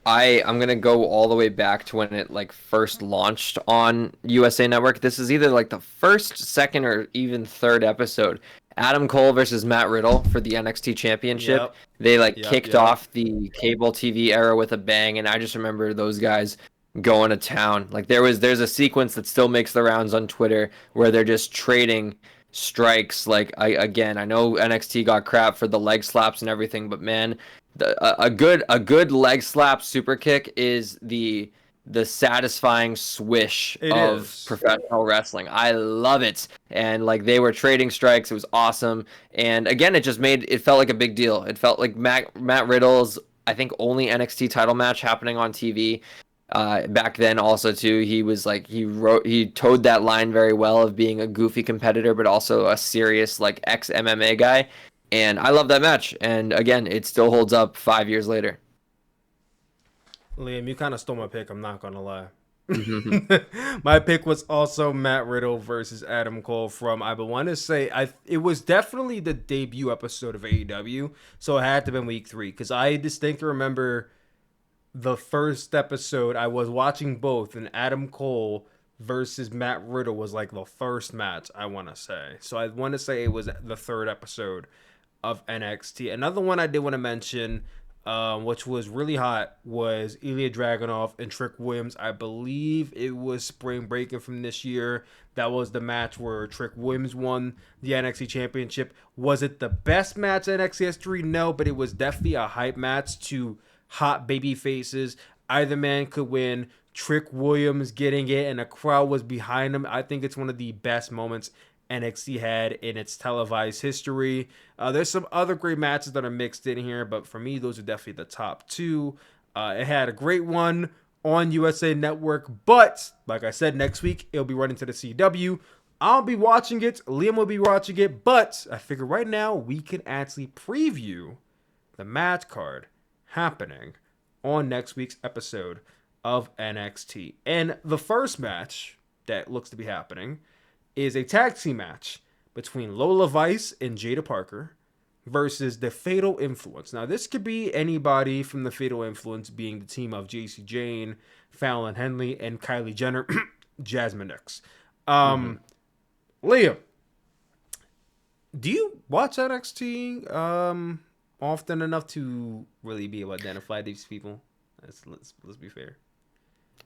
I'm gonna go all the way back to when it like first launched on USA Network. This is either like the first, second, or even third episode. Adam Cole versus Matt Riddle for the NXT Championship. Yep. They like Yep, kicked yep. off the cable TV era with a bang, and I just remember those guys going to town. Like there's a sequence that still makes the rounds on Twitter where they're just trading strikes. Like I know NXT got crap for the leg slaps and everything, but man, a good leg slap super kick is the satisfying swish of professional wrestling. I love it. And like they were trading strikes, it was awesome. And again, it felt like a big deal. It felt like Matt Riddle's, I think, only NXT title match happening on TV. Back then also too, he was like he towed that line very well of being a goofy competitor but also a serious like ex MMA guy. And I love that match. And again, it still holds up 5 years later. Liam, you kind of stole my pick. I'm not going to lie. My pick was also Matt Riddle versus Adam Cole from, I want to say, it was definitely the debut episode of AEW. So it had to have been week 3. Because I distinctly remember the first episode. I was watching both. And Adam Cole versus Matt Riddle was like the first match, I want to say. So I want to say it was the third episode of NXT. Another one I did want to mention, which was really hot, was Ilya Dragunov and Trick Williams. I believe it was spring breaking from this year. That was the match where Trick Williams won the NXT Championship. Was it the best match in NXT history? No, but it was definitely a hype match to hot baby faces. Either man could win. Trick Williams getting it, and the crowd was behind him. I think it's one of the best moments NXT had in its televised history. There's some other great matches that are mixed in here, but for me, those are definitely the top 2. It had a great one on USA Network, but like I said, next week it'll be running to the CW. I'll be watching it. Liam will be watching it, but I figure right now we can actually preview the match card happening on next week's episode of NXT. And the first match that looks to be happening is a tag team match between Lola Vice and Jada Parker versus the Fatal Influence. Now, this could be anybody from the Fatal Influence, being the team of JC Jane, Fallon Henley, and Kylie Jenner, Jasmine X. Liam, do you watch NXT often enough to really be able to identify these people? Let's be fair.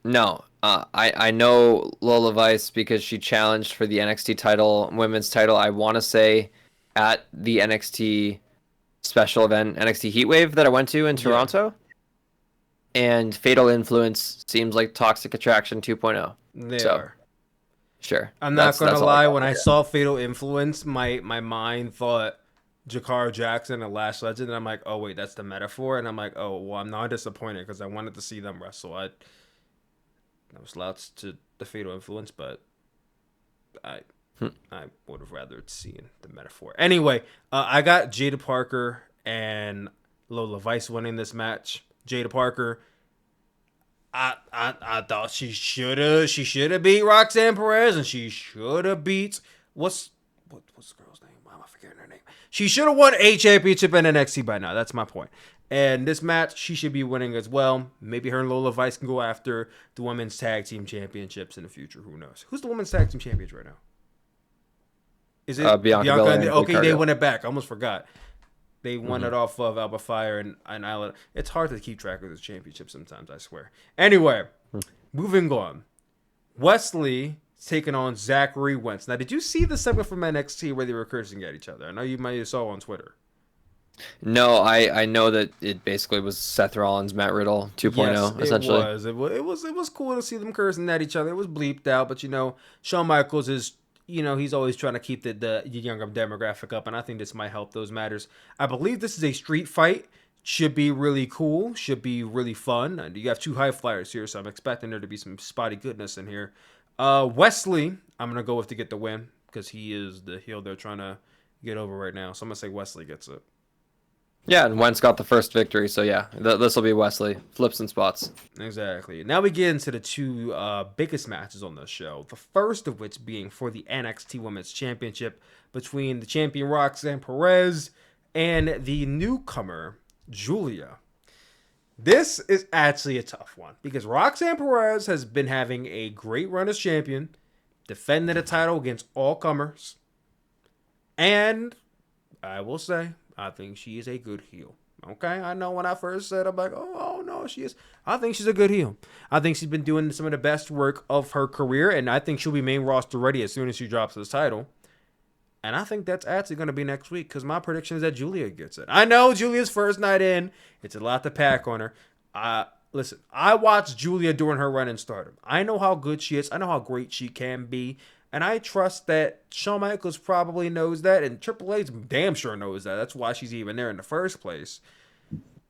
No, I know Lola Vice because she challenged for the NXT title, women's title, I want to say, at the NXT special event, NXT Heatwave that I went to in Toronto. And Fatal Influence seems like Toxic Attraction 2.0. They are. Sure. I'm not going to lie, when I saw Fatal Influence, my mind thought Jakara Jackson and Lash Legend, and I'm like, oh, wait, that's the metaphor? And I'm like, oh, well, I'm not disappointed because I wanted to see them wrestle. I was louts to the Fatal Influence, but I would have rather seen the metaphor. Anyway, I got Jada Parker and Lola Vice winning this match. Jada Parker, I thought she should have beat Roxanne Perez, and she should have beat what's the girl's name? Why am I forgetting her name? She should have won a championship in NXT by now. That's my point. And this match, she should be winning as well. Maybe her and Lola Vice can go after the women's tag team championships in the future. Who knows? Who's the women's tag team champions right now? Is it Bianca Belair? Okay, they won it back. I almost forgot. They won it off of Alba Fire and Island. It's hard to keep track of this championship sometimes, I swear. Anyway, moving on. Wesley taking on Zachary Wentz. Now, did you see the segment from NXT where they were cursing at each other? I know you might have saw on Twitter. No, I know that it basically was Seth Rollins, Matt Riddle 2.0, essentially. It was cool to see them cursing at each other. It was bleeped out, but Shawn Michaels is, he's always trying to keep the younger demographic up, and I think this might help those matters. I believe this is a street fight. Should be really cool. Should be really fun. And you have 2 high flyers here, so I'm expecting there to be some spotty goodness in here. Wesley, I'm gonna go with to get the win because he is the heel they're trying to get over right now. So I'm gonna say Wesley gets it. Yeah, and Wentz got the first victory, so yeah, this will be Wesley. Flips and spots. Exactly. Now we get into the two biggest matches on the show. The first of which being for the NXT Women's Championship between the champion Roxanne Perez and the newcomer Julia. This is actually a tough one because Roxanne Perez has been having a great run as champion, defending the title against all comers, and I will say, I think she is a good heel. Okay, I know when I first said, I'm like, oh no, she is. I think she's a good heel. I think she's been doing some of the best work of her career, and I think she'll be main roster ready as soon as she drops this title. And I think that's actually going to be next week because my prediction is that Julia gets it. I know Julia's first night in. It's a lot to pack on her. Listen, I watched Julia during her run in Stardom. I know how good she is. I know how great she can be. And I trust that Shawn Michaels probably knows that. And Triple H damn sure knows that. That's why she's even there in the first place.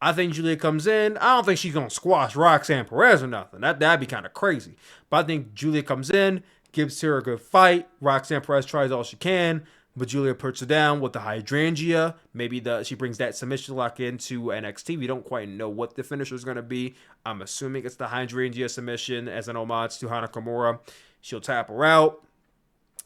I think Julia comes in. I don't think she's going to squash Roxanne Perez or nothing. That'd be kind of crazy. But I think Julia comes in, gives her a good fight. Roxanne Perez tries all she can. But Julia puts her down with the hydrangea. Maybe she brings that submission lock into NXT. We don't quite know what the finisher is going to be. I'm assuming it's the hydrangea submission as an homage to Hana Kimura. She'll tap her out,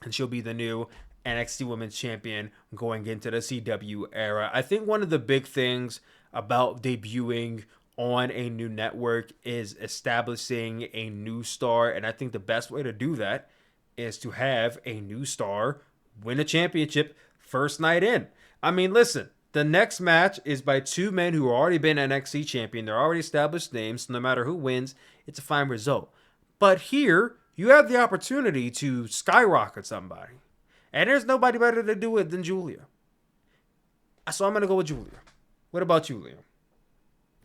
and she'll be the new NXT Women's Champion going into the CW era. I think one of the big things about debuting on a new network is establishing a new star, and I think the best way to do that is to have a new star win a championship first night in. I mean, listen, the next match is by two men who have already been NXT champion. They're already established names, so no matter who wins, it's a fine result. But here, you have the opportunity to skyrocket somebody. And there's nobody better to do it than Julia. So I'm going to go with Julia. What about you, Liam?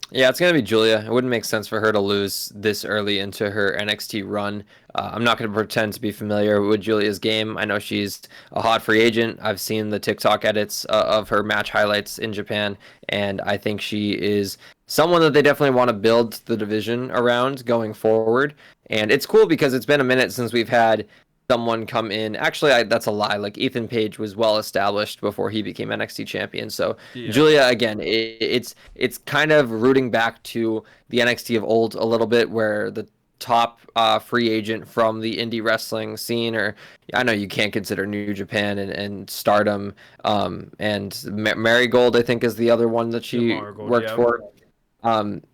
Yeah, it's going to be Julia. It wouldn't make sense for her to lose this early into her NXT run. I'm not going to pretend to be familiar with Julia's game. I know she's a hot free agent. I've seen the TikTok edits of her match highlights in Japan, and I think she is someone that they definitely want to build the division around going forward. And it's cool because it's been a minute since we've had someone come in. Actually, that's a lie. Like Ethan Page was well established before he became NXT champion. So yeah. Julia, again, it's kind of rooting back to the NXT of old a little bit, where the top free agent from the indie wrestling scene, or I know you can't consider New Japan and Stardom, and Marigold, I think, is the other one that she worked for.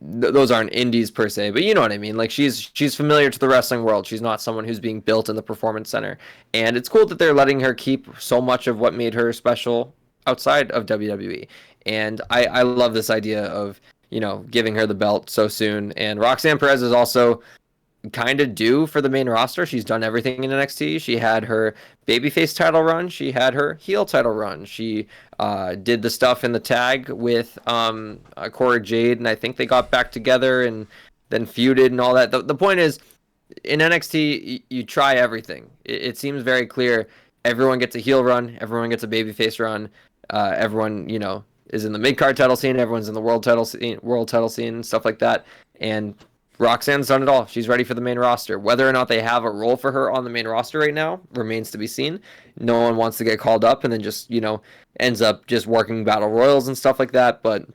Those aren't indies per se, but you know what I mean. Like she's familiar to the wrestling world. She's not someone who's being built in the performance center, and it's cool that they're letting her keep so much of what made her special outside of WWE. And I love this idea of, you know, giving her the belt so soon. And Roxanne Perez is also kind of due for the main roster. She's done everything in NXT. She had her babyface title run. She had her heel title run. She did the stuff in the tag with Cora Jade, and I think they got back together and then feuded and all that. The point is, in NXT, you try everything. It seems very clear. Everyone gets a heel run. Everyone gets a babyface run. Everyone, you know, is in the mid-card title scene. Everyone's in the world title scene, stuff like that. And Roxanne's done it all. She's ready for the main roster. Whether or not they have a role for her on the main roster right now remains to be seen. No one wants to get called up and then just, you know, ends up just working battle royals and stuff like that. But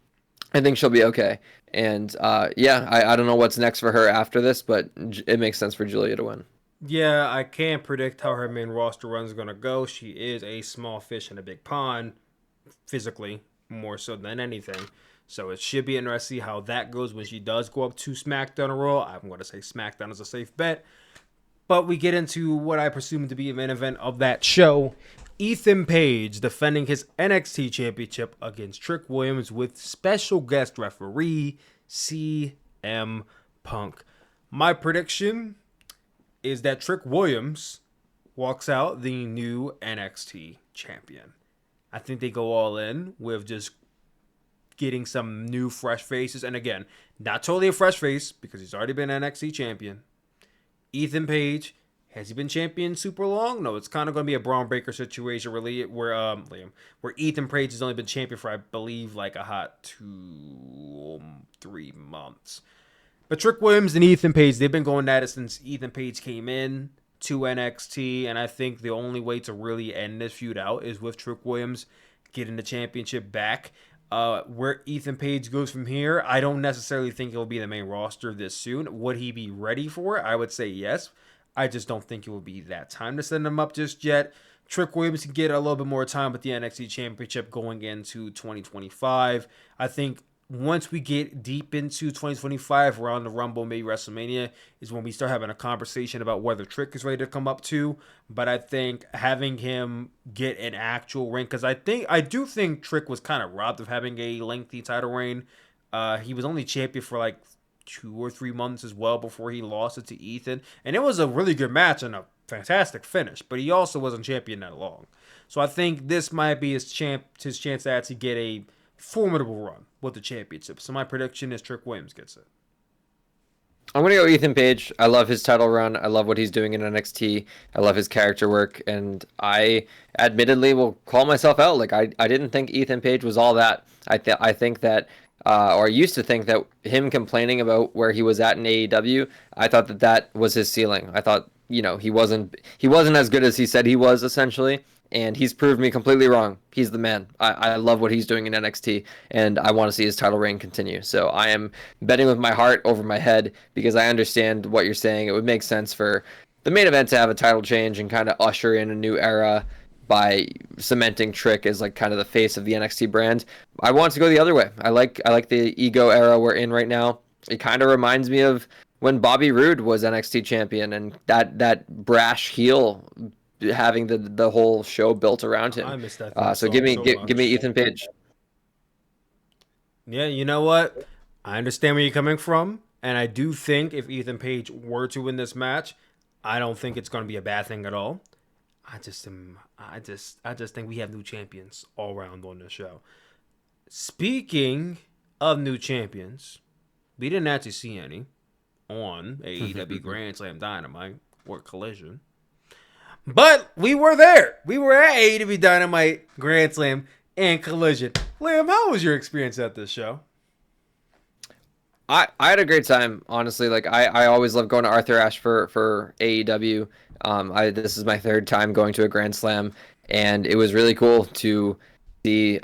I think she'll be okay. And yeah, I don't know what's next for her after this, but it makes sense for Julia to win. Yeah, I can't predict how her main roster run is going to go. She is a small fish in a big pond, physically, more so than anything. So it should be interesting to see how that goes when she does go up to SmackDown or Raw. I'm going to say SmackDown is a safe bet. But we get into what I presume to be a main event of that show. Ethan Page defending his NXT Championship against Trick Williams with special guest referee CM Punk. My prediction is that Trick Williams walks out the new NXT Champion. I think they go all in with just getting some new fresh faces. And again, not totally a fresh face because he's already been NXT champion. Ethan Page, has he been champion super long? No, it's kind of going to be a Braun Breaker situation really, where Ethan Page has only been champion for, I believe, like a hot 2-3 months. But Trick Williams and Ethan Page, they've been going at it since Ethan Page came in to NXT. And I think the only way to really end this feud out is with Trick Williams getting the championship back. Where Ethan Page goes from here, I don't necessarily think he'll be the main roster this soon. Would he be ready for it? I would say yes. I just don't think it will be that time to send him up just yet. Trick Williams can get a little bit more time with the NXT Championship going into 2025. I think once we get deep into 2025, around the Rumble, maybe WrestleMania, is when we start having a conversation about whether Trick is ready to come up too. But I think having him get an actual reign, because I do think Trick was kind of robbed of having a lengthy title reign. He was only champion for like 2 or 3 months as well before he lost it to Ethan, and it was a really good match and a fantastic finish. But he also wasn't champion that long, so I think this might be his chance to actually get a formidable run with the championship. So my prediction is Trick Williams gets it. I'm going to go Ethan Page. I love his title run. I love what he's doing in NXT. I love his character work. And I admittedly will call myself out. Like, I didn't think Ethan Page was all that. I think that, or I used to think that him complaining about where he was at in AEW, I thought that was his ceiling. I thought, he wasn't as good as he said he was, essentially. And he's proved me completely wrong. He's the man. I love what he's doing in NXT, and I want to see his title reign continue. So I am betting with my heart over my head because I understand what you're saying. It would make sense for the main event to have a title change and kind of usher in a new era by cementing Trick as like kind of the face of the NXT brand. I want to go the other way. I like the ego era we're in right now. It kind of reminds me of when Bobby Roode was NXT champion and that brash heel having the whole show built around him. I missed that. So give me Ethan Page. Yeah, you know what? I understand where you're coming from, and I do think if Ethan Page were to win this match, I don't think it's going to be a bad thing at all. I just think we have new champions all around on this show. Speaking of new champions, we didn't actually see any on AEW Grand Slam Dynamite or Collision. But we were there. We were at AEW Dynamite, Grand Slam, and Collision. Liam, how was your experience at this show? I had a great time, honestly. Like I always love going to Arthur Ashe for AEW. This is my 3rd time going to a Grand Slam, and it was really cool to see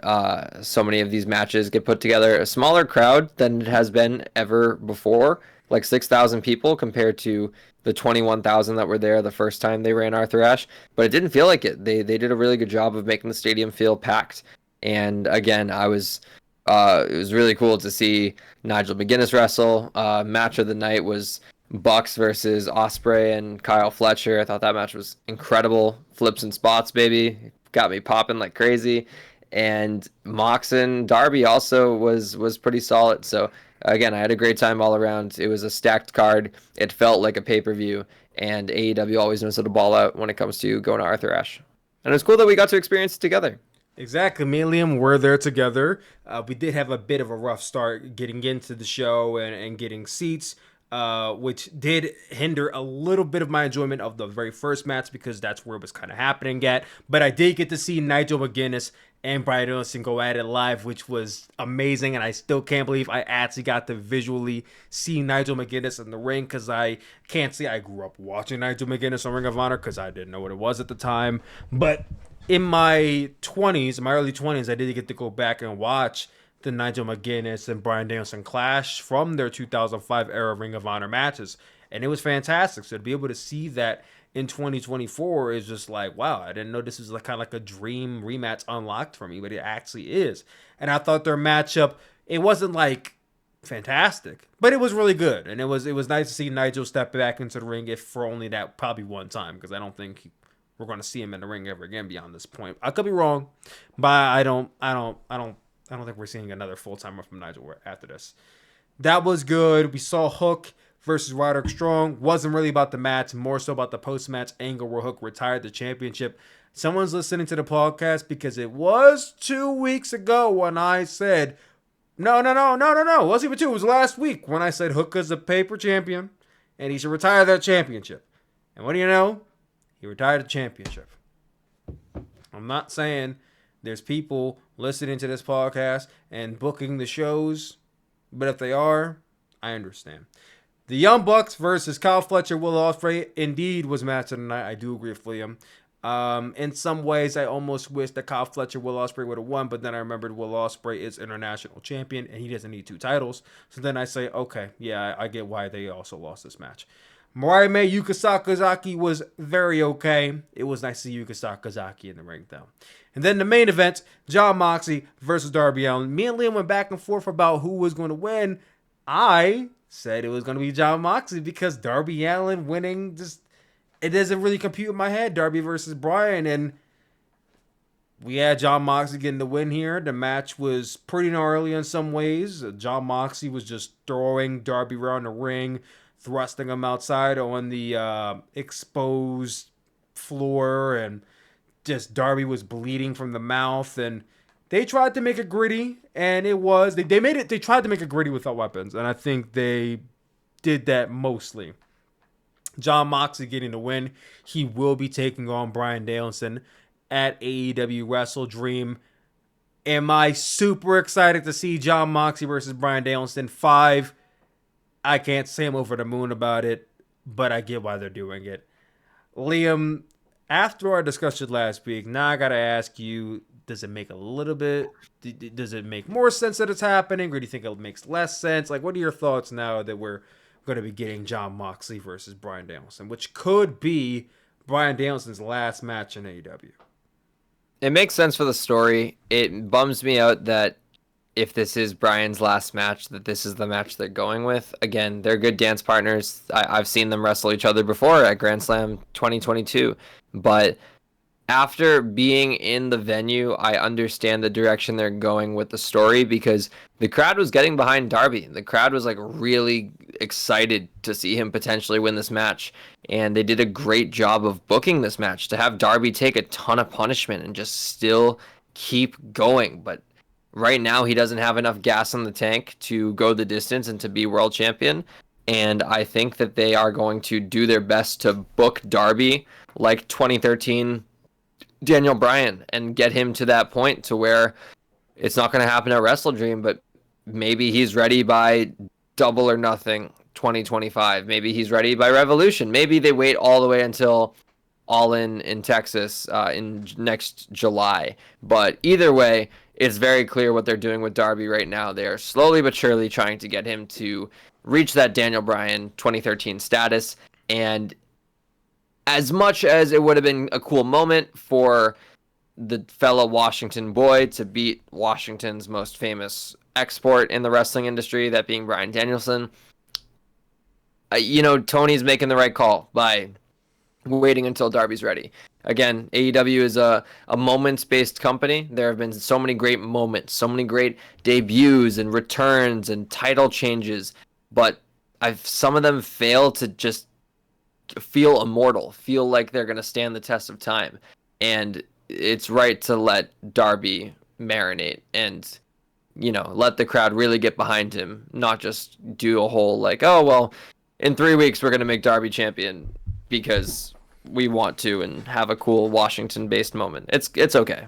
so many of these matches get put together. A smaller crowd than it has been ever before, like 6,000 people compared to the 21,000 that were there the first time they ran Arthur Ashe, but it didn't feel like it. They did a really good job of making the stadium feel packed. And again, it was really cool to see Nigel McGuinness wrestle. Match of the night was Bucks versus Ospreay and Kyle Fletcher. I thought that match was incredible. Flips and spots, baby. Got me popping like crazy. And Mox and Darby also was pretty solid. So again, I had a great time all around. It was a stacked card. It felt like a pay-per-view, and AEW always knows how to ball out when it comes to going to Arthur Ashe. And it was cool that we got to experience it together. Exactly. Me and Liam were there together. We did have a bit of a rough start getting into the show and getting seats, which did hinder a little bit of my enjoyment of the very first match because that's where it was kind of happening at. But I did get to see Nigel McGuinness and Bryan Danielson go at it live, which was amazing. And I still can't believe I actually got to visually see Nigel McGuinness in the ring because I can't say I grew up watching Nigel McGuinness on Ring of Honor because I didn't know what it was at the time. But in my early 20s, I did get to go back and watch the Nigel McGuinness and Bryan Danielson clash from their 2005 era Ring of Honor matches. And it was fantastic. So to be able to see that in 2024 is just like, wow, I didn't know this was like kind of like a dream rematch unlocked for me, but it actually is. And I thought their matchup, it wasn't like fantastic, but it was really good. And it was nice to see Nigel step back into the ring, if for only that probably one time, because I don't think we're going to see him in the ring ever again beyond this point. I could be wrong, but I don't think we're seeing another full-timer from Nigel after this. That was good. We saw Hook versus Roderick Strong. Wasn't really about the match, more so about the post-match angle where Hook retired the championship. Someone's listening to the podcast because it was 2 weeks ago when I said, no. It wasn't even 2. It was last week when I said Hook is a paper champion and he should retire that championship. And what do you know? He retired the championship. I'm not saying there's people listening to this podcast and booking the shows, but if they are, I understand. The Young Bucks versus Kyle Fletcher, Will Ospreay indeed was match of the night. I do agree with Liam. In some ways, I almost wish that Kyle Fletcher, Will Ospreay would have won, but then I remembered Will Ospreay is international champion and he doesn't need 2 titles. So then I say, okay, yeah, I get why they also lost this match. Mariah May, Yuka Sakazaki was very okay. It was nice to see Yuka Sakazaki in the ring, though. And then the main event, Jon Moxley versus Darby Allin. Me and Liam went back and forth about who was going to win. I said it was going to be Jon Moxley because Darby Allin winning just, it doesn't really compute in my head. Darby versus Bryan, and we had Jon Moxley getting the win here. The match was pretty gnarly in some ways. Jon Moxley was just throwing Darby around the ring, thrusting him outside on the exposed floor, and just Darby was bleeding from the mouth, and they tried to make it gritty, and it was they tried to make it gritty without weapons, and I think they did that mostly. Jon Moxley getting the win. He will be taking on Bryan Danielson at AEW Wrestle Dream. Am I super excited to see Jon Moxley versus Bryan Danielson 5? I can't say I'm over the moon about it, but I get why they're doing it. Liam, after our discussion last week, now I gotta ask you, does it make more sense that it's happening, or do you think it makes less sense? Like, what are your thoughts now that we're going to be getting Jon Moxley versus Bryan Danielson, which could be Bryan Danielson's last match in AEW? It makes sense for the story. It bums me out that if this is Bryan's last match, that this is the match they're going with. Again, they're good dance partners. I've seen them wrestle each other before at Grand Slam 2022. But after being in the venue, I understand the direction they're going with the story because the crowd was getting behind Darby. The crowd was like really excited to see him potentially win this match. And they did a great job of booking this match to have Darby take a ton of punishment and just still keep going. But right now, he doesn't have enough gas in the tank to go the distance and to be world champion. And I think that they are going to do their best to book Darby like 2013 Daniel Bryan and get him to that point to where it's not going to happen at Wrestle Dream, but maybe he's ready by Double or Nothing 2025. Maybe he's ready by Revolution. Maybe they wait all the way until All in Texas in next July. But either way, it's very clear what they're doing with Darby right now. They are slowly but surely trying to get him to reach that Daniel Bryan 2013 status. And as much as it would have been a cool moment for the fellow Washington boy to beat Washington's most famous export in the wrestling industry, that being Bryan Danielson, Tony's making the right call by waiting until Darby's ready. Again, AEW is a moments-based company. There have been so many great moments, so many great debuts and returns and title changes, but some of them fail to just feel immortal, feel like they're going to stand the test of time. And it's right to let Darby marinate and, let the crowd really get behind him, not just do a whole like, oh, well, in 3 weeks we're going to make Darby champion because we want to and have a cool Washington-based moment. It's okay.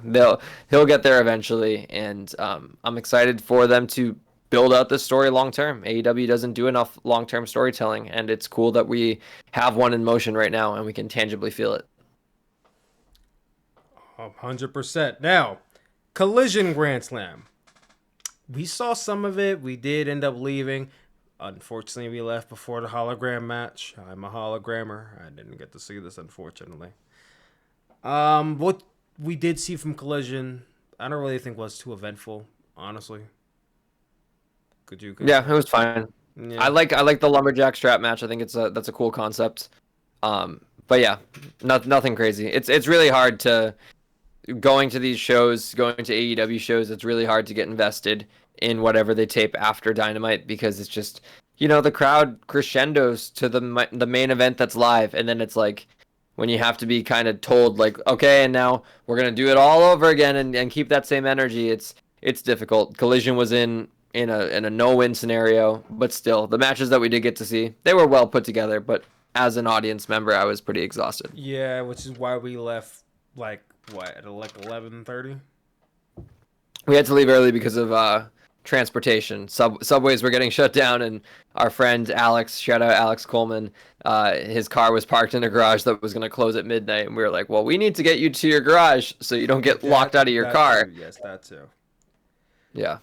He'll get there eventually, and I'm excited for them to build out this story long term. AEW doesn't do enough long-term storytelling, and it's cool that we have one in motion right now and we can tangibly feel it. 100%. Now, Collision Grand Slam. We saw some of it. We did end up leaving. Unfortunately, we left before the hologram match. I'm a hologrammer. I didn't get to see this, unfortunately. What we did see from Collision, I don't really think was too eventful, honestly. Yeah, it was fine. Yeah. I like the lumberjack strap match. I think that's a cool concept. But yeah, nothing crazy. It's really hard to going to these shows, going to AEW shows. It's really hard to get invested in whatever they tape after Dynamite because it's just the crowd crescendos to the main event that's live, and then it's like when you have to be kind of told like, okay, and now we're gonna do it all over again and keep that same energy. It's difficult. Collision was in a no-win scenario, but still, the matches that we did get to see, they were well put together, but as an audience member, I was pretty exhausted. Yeah, which is why we left, at 11:30? We had to leave early because of transportation. Subways were getting shut down, and our friend Alex, shout out Alex Coleman, his car was parked in a garage that was going to close at midnight, and we were like, well, we need to get you to your garage so you don't get locked out of your car. Too, yes, that too. Yeah.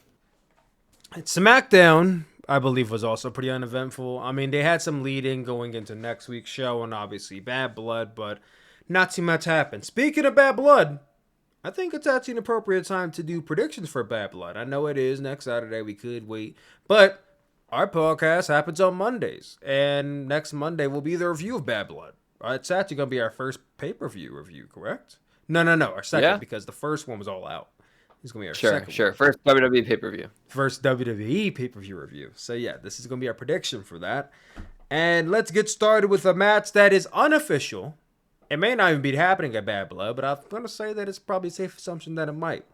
SmackDown, I believe, was also pretty uneventful. I mean, they had some leading going into next week's show, and obviously Bad Blood, but not too much happened. Speaking of Bad Blood, I think it's actually an appropriate time to do predictions for Bad Blood. I know it is next Saturday. We could wait. But our podcast happens on Mondays. And next Monday will be the review of Bad Blood. It's actually going to be our first pay-per-view review, correct? No. Our second, because the first one was all out. It's going to be our second one. First WWE pay-per-view. First WWE pay-per-view review. So, yeah, this is going to be our prediction for that. And let's get started with a match that is unofficial. It may not even be happening at Bad Blood, but I'm going to say that it's probably a safe assumption that it might.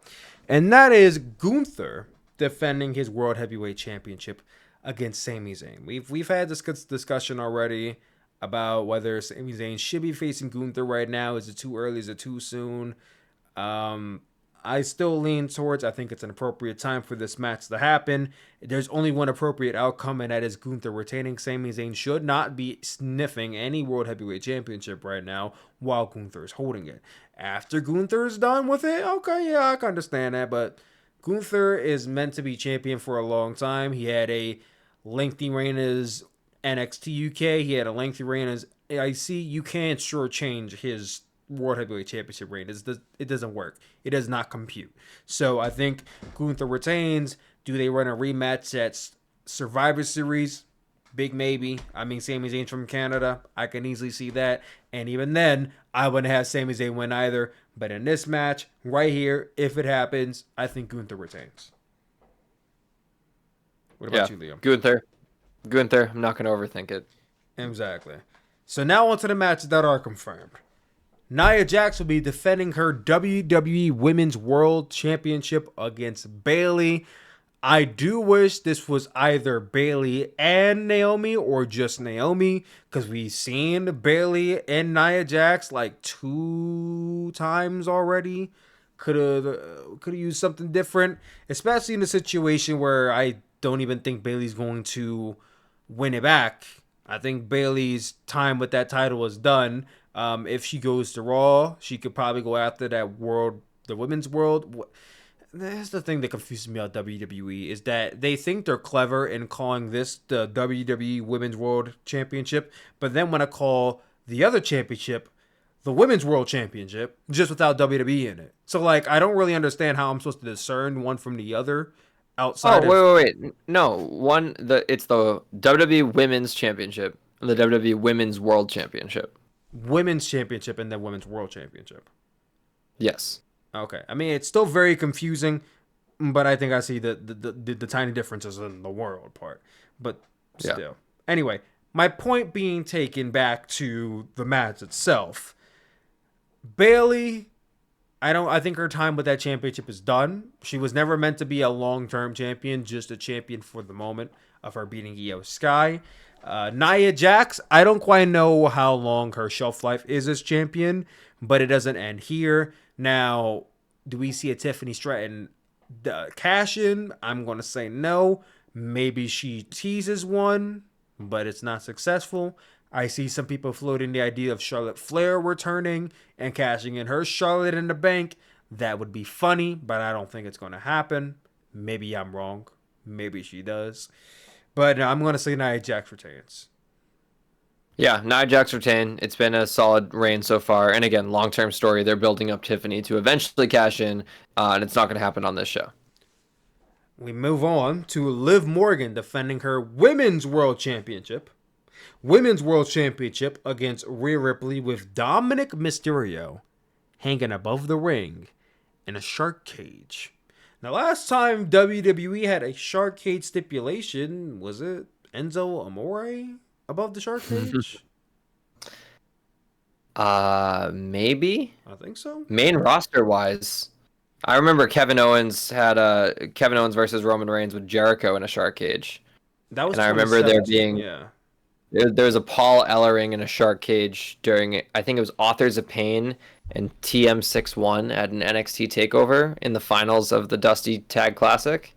And that is Gunther defending his World Heavyweight Championship against Sami Zayn. We've had this discussion already about whether Sami Zayn should be facing Gunther right now. Is it too early? Is it too soon? I still lean towards, I think it's an appropriate time for this match to happen. There's only one appropriate outcome, and that is Gunther retaining. Sami Zayn should not be sniffing any World Heavyweight Championship right now while Gunther is holding it. After Gunther is done with it, okay, yeah, I can understand that, but Gunther is meant to be champion for a long time. He had a lengthy reign as NXT UK. He had a lengthy reign as IC. You can't shortchange his World Heavyweight Championship reign. It doesn't work. It does not compute. So I think Gunther retains. Do they run a rematch at Survivor Series? Big maybe. I mean, Sami Zayn's from Canada. I can easily see that. And even then, I wouldn't have Sami Zayn win either. But in this match, right here, if it happens, I think Gunther retains. What about you, Liam? Gunther. I'm not going to overthink it. Exactly. So now on to the matches that are confirmed. Nia Jax will be defending her WWE Women's World Championship against Bayley. I do wish this was either Bayley and Naomi or just Naomi, because we've seen Bayley and Nia Jax like 2 times already. Could have used something different, especially in a situation where I don't even think Bayley's going to win it back. I think Bayley's time with that title is done. If she goes to Raw, she could probably go after that world, the women's world. That's the thing that confuses me about WWE, is that they think they're clever in calling this the WWE Women's World Championship, but then when I call the other championship the Women's World Championship, just without WWE in it. So, like, I don't really understand how I'm supposed to discern one from the other outside wait. No, it's the WWE Women's Championship and the WWE Women's World Championship. Women's Championship and then Women's World Championship. Yes. Okay. I mean, it's still very confusing, but I think I see the tiny differences in the world part. But still. Yeah. Anyway, my point being taken back to the match itself. Bayley, I think her time with that championship is done. She was never meant to be a long-term champion, just a champion for the moment of her beating Io Sky. Nia Jax, I don't quite know how long her shelf life is as champion, but it doesn't end here. Now, do we see a Tiffany Stratton cash in? I'm going to say no. Maybe she teases one, but it's not successful. I see some people floating the idea of Charlotte Flair returning and cashing in her Charlotte in the Bank. That would be funny, but I don't think it's going to happen. Maybe I'm wrong. Maybe she does. But I'm going to say Nia Jax retains. Yeah, Nia Jax retain. It's been a solid reign so far. And again, long-term story. They're building up Tiffany to eventually cash in, and it's not going to happen on this show. We move on to Liv Morgan defending her Women's World Championship. Women's World Championship against Rhea Ripley with Dominic Mysterio hanging above the ring in a shark cage. Now, last time WWE had a shark cage stipulation, was it Enzo Amore above the shark cage? Maybe. I think so. Main roster wise, I remember Kevin Owens had Kevin Owens versus Roman Reigns with Jericho in a shark cage. That was. And I remember there being yeah. There was a Paul Ellering in a shark cage during, I think it was Authors of Pain and TM61 at an NXT TakeOver in the finals of the Dusty Tag Classic.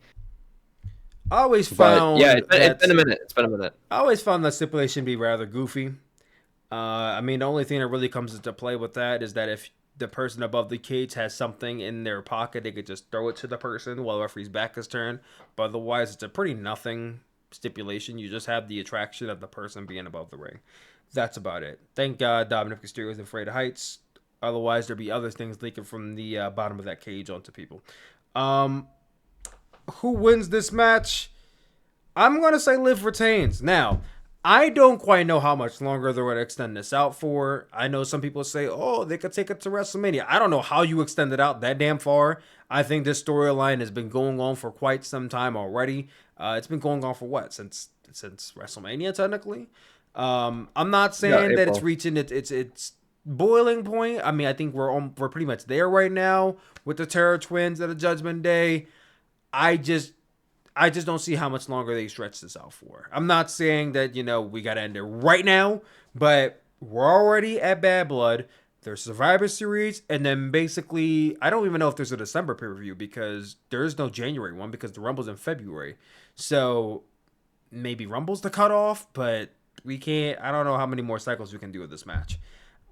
I always But yeah, found it's that been a minute. It's been a minute. I always found that stipulation to be rather goofy. I mean, the only thing that really comes into play with that is that if the person above the cage has something in their pocket, they could just throw it to the person while the referee's back is turned. But otherwise, it's a pretty nothing stipulation. You just have the attraction of the person being above the ring. That's about it. Thank God Dominic Mysterio is afraid of heights. Otherwise, there'd be other things leaking from the bottom of that cage onto people. Um, who wins this match? I'm going to say Liv retains. Now, I don't quite know how much longer they're going to extend this out for. I know some people say, oh, they could take it to WrestleMania. I don't know how you extend it out that damn far. I think this storyline has been going on for quite some time already. It's been going on for what? Since WrestleMania, technically? I'm not saying that it's reaching its boiling point. I mean, I think we're pretty much there right now with the Terror Twins at a Judgment Day. I just don't see how much longer they stretch this out for. I'm not saying that, we got to end it right now, but we're already at Bad Blood. There's Survivor Series, and then basically, I don't even know if there's a December pay-per-view because there is no January one because the Rumble's in February. So maybe Rumble's the cutoff, but we can't. I don't know how many more cycles we can do with this match.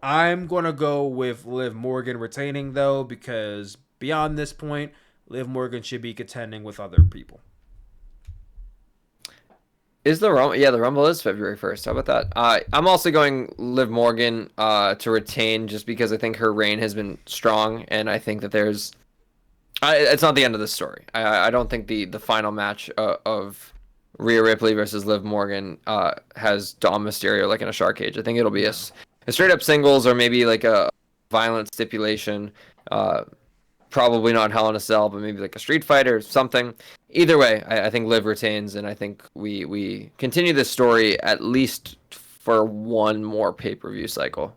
I'm going to go with Liv Morgan retaining, though, because beyond this point, Liv Morgan should be contending with other people. Is the Rumble? Yeah, the Rumble is February 1st. How about that? I'm also going Liv Morgan to retain just because I think her reign has been strong, and I think that there's. It's not the end of the story. I don't think the final match of Rhea Ripley versus Liv Morgan has Dom Mysterio like in a shark cage. I think it'll be a straight up singles or maybe like a violent stipulation. Probably not Hell in a Cell, but maybe like a street fight or something. Either way, I think Liv retains, and I think we continue this story at least for one more pay-per-view cycle.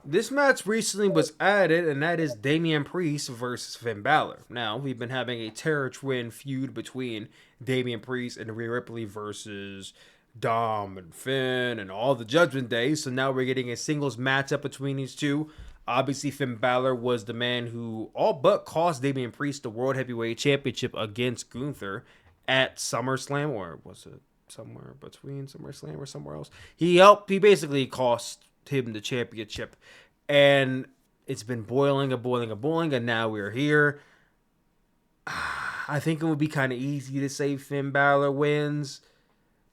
This match recently was added, and that is Damian Priest versus Finn Balor. Now, we've been having a Terror Twin feud between Damian Priest and Rhea Ripley versus Dom and Finn and all the Judgment Day. So now we're getting a singles matchup between these two. Obviously, Finn Balor was the man who all but cost Damian Priest the World Heavyweight Championship against Gunther at SummerSlam, or was it somewhere between SummerSlam or somewhere else? He basically cost him the championship, and it's been boiling, and now we're here. I think it would be kind of easy to say Finn Balor wins,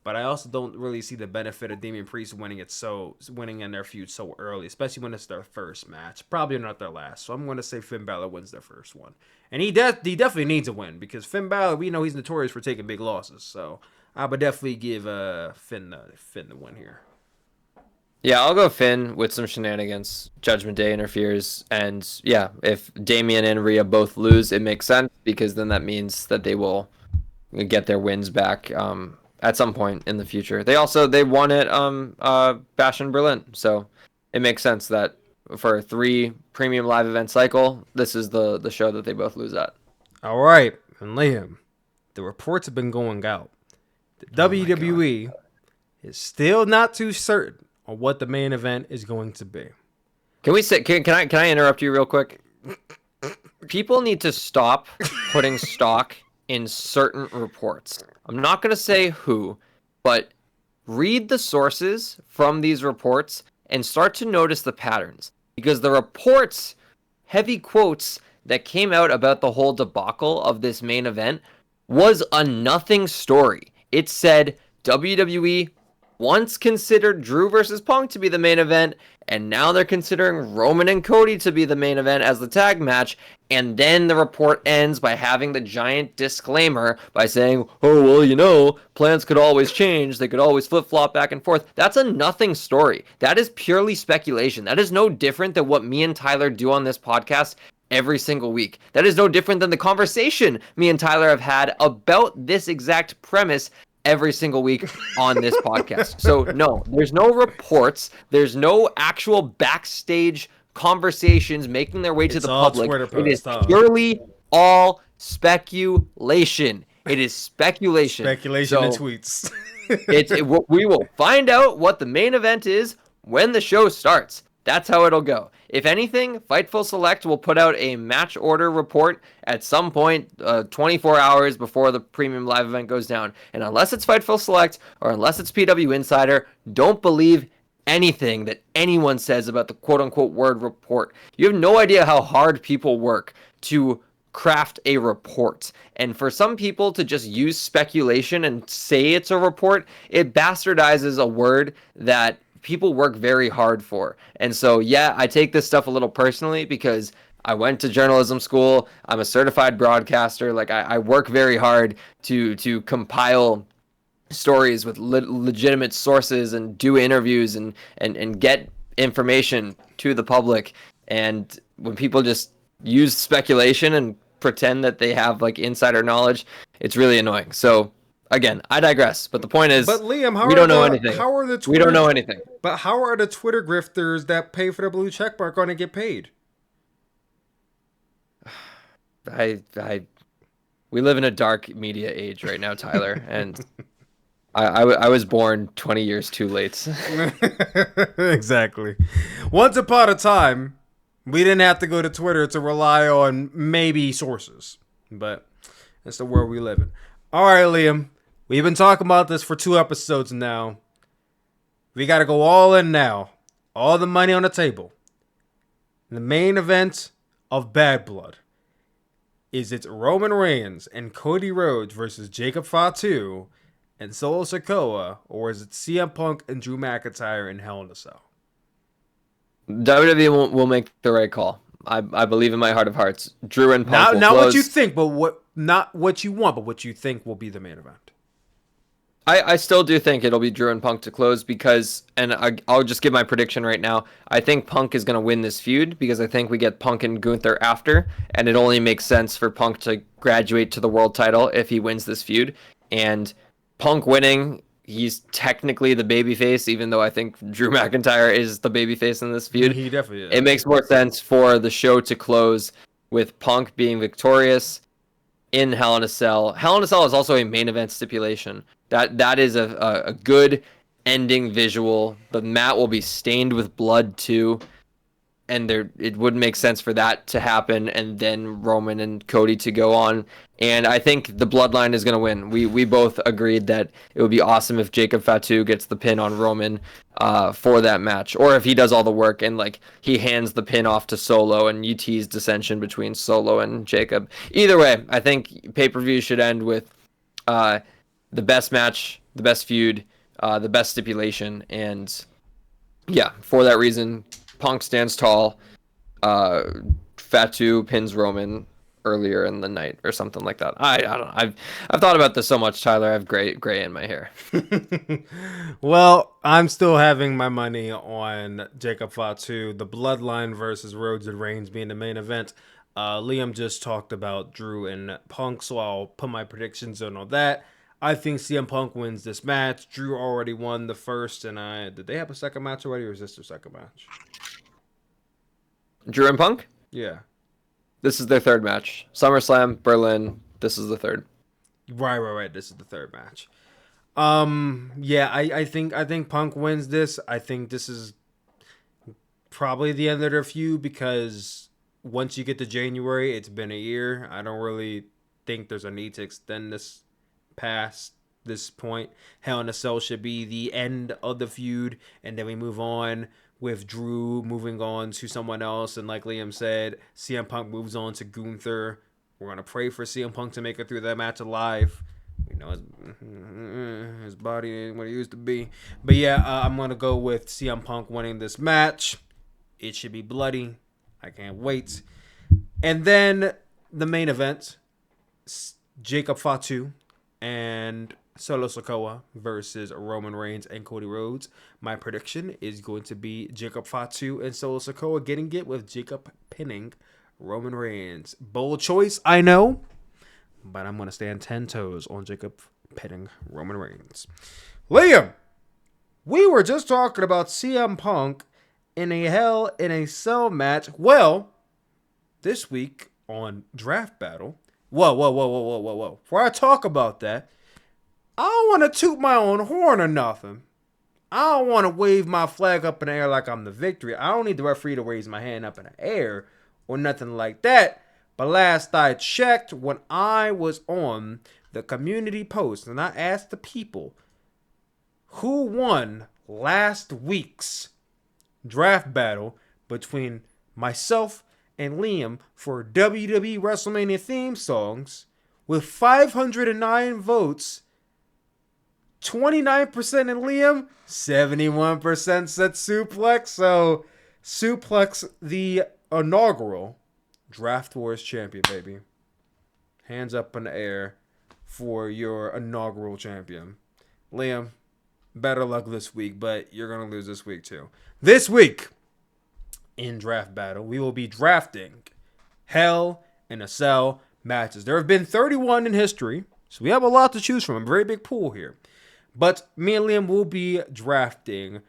but I also don't really see the benefit of Damian Priest winning in their feud so early, especially when it's their first match. Probably not their last. So I'm going to say Finn Balor wins their first one. And he definitely needs a win because Finn Balor, we know he's notorious for taking big losses. So I would definitely give Finn the win here. Yeah, I'll go Finn with some shenanigans. Judgment Day interferes, and yeah, if Damian and Rhea both lose, it makes sense because then that means that they will get their wins back. At some point in the future. They won at Bash in Berlin, so it makes sense that for a 3 premium live event cycle, this is the show that they both lose at. All right, and Liam, the reports have been going out. The WWE is still not too certain on what the main event is going to be. Can I interrupt you real quick? People need to stop putting stock in certain reports. I'm not going to say who, but read the sources from these reports and start to notice the patterns. Because the reports, heavy quotes, that came out about the whole debacle of this main event was a nothing story. It said WWE once considered Drew versus Punk to be the main event, and now they're considering Roman and Cody to be the main event as the tag match. And then the report ends by having the giant disclaimer by saying, oh, well, plans could always change. They could always flip-flop back and forth. That's a nothing story. That is purely speculation. That is no different than what me and Tyler do on this podcast every single week. That is no different than the conversation me and Tyler have had about this exact premise every single week on this podcast. So no, there's no reports. There's no actual backstage conversations making their way to the public. It is purely all speculation. It is speculation. Speculation and tweets. We will find out what the main event is when the show starts. That's how it'll go. If anything, Fightful Select will put out a match order report at some point 24 hours before the premium live event goes down. And unless it's Fightful Select or unless it's PW Insider, don't believe anything that anyone says about the quote-unquote word report. You have no idea how hard people work to craft a report. And for some people to just use speculation and say it's a report, it bastardizes a word that people work very hard for. And so, yeah, I take this stuff a little personally because I went to journalism school. I'm a certified broadcaster. Like I work very hard to compile stories with legitimate sources and do interviews and get information to the public. And when people just use speculation and pretend that they have like insider knowledge, it's really annoying. So again, I digress. But the point is, but Liam, we don't know anything. How are the Twitter, we don't know anything. But how are the Twitter grifters that pay for the blue check mark going to get paid? We live in a dark media age right now, Tyler, and I was born 20 years too late. Exactly. Once upon a time, we didn't have to go to Twitter to rely on maybe sources, but that's the world we live in. All right, Liam, we've been talking about this for 2 episodes now. We got to go all in now. All the money on the table. The main event of Bad Blood. Is it Roman Reigns and Cody Rhodes versus Jacob Fatu and Solo Sikoa, or is it CM Punk and Drew McIntyre in Hell in a Cell? WWE will make the right call. I believe in my heart of hearts. Drew and Punk not what you think, but not what you want, but what you think will be the main event. I still do think it'll be Drew and Punk to close because, and I'll just give my prediction right now. I think Punk is going to win this feud because I think we get Punk and Gunther after, and it only makes sense for Punk to graduate to the world title if he wins this feud. And Punk winning, he's technically the babyface, even though I think Drew McIntyre is the babyface in this feud. He definitely is. It makes more sense for the show to close with Punk being victorious in Hell in a Cell. Hell in a Cell is also a main event stipulation. That is a good ending visual. The mat will be stained with blood too, and it would make sense for that to happen, and then Roman and Cody to go on. And I think the Bloodline is going to win. We both agreed that it would be awesome if Jacob Fatu gets the pin on Roman for that match, or if he does all the work and like he hands the pin off to Solo and you tease dissension between Solo and Jacob. Either way, I think pay-per-view should end with the best match, the best feud, the best stipulation, and yeah, for that reason, Punk stands tall. Fatu pins Roman earlier in the night or something like that. I don't know. I've thought about this so much, Tyler. I have gray in my hair. Well, I'm still having my money on Jacob Fatu, the Bloodline versus Rhodes and Reigns being the main event. Liam just talked about Drew and Punk, so I'll put my predictions on all that. I think CM Punk wins this match. Drew already won the first, and did they have a second match already, or is this their second match? Drew and Punk? Yeah. This is their third match. SummerSlam, Berlin. This is the third. Right. This is the third match. Yeah, I think Punk wins this. I think this is probably the end of their feud because once you get to January, it's been a year. I don't really think there's a need to extend this past this point. Hell in a Cell should be the end of the feud, and then we move on with Drew moving on to someone else, and like Liam said, CM Punk moves on to Gunther. We're gonna pray for CM Punk to make it through that match alive. We know his body ain't what it used to be, but yeah, I'm gonna go with CM Punk winning this match. It should be bloody. I can't wait. And then the main event, Jacob Fatu and Solo Sikoa versus Roman Reigns and Cody Rhodes. My prediction is going to be Jacob Fatu and Solo Sikoa getting it with Jacob pinning Roman Reigns. Bold choice, I know, but I'm going to stand 10 toes on Jacob pinning Roman Reigns. Liam, we were just talking about CM Punk in a Hell in a Cell match. Well, this week on Draft Battle. Whoa. Before I talk about that, I don't want to toot my own horn or nothing. I don't want to wave my flag up in the air like I'm the victory. I don't need the referee to raise my hand up in the air or nothing like that. But last I checked, when I was on the community post and I asked the people who won last week's draft battle between myself and Liam for WWE WrestleMania theme songs, with 509 votes, 29% in Liam, 71% said Sooplex. So, Sooplex, the inaugural Draft Wars champion, baby. Hands up in the air for your inaugural champion. Liam, better luck this week, but you're going to lose this week too. This week, in Draft Battle, we will be drafting Hell in a Cell matches. There have been 31 in history, so we have a lot to choose from. A very big pool here. But me and Liam will be drafting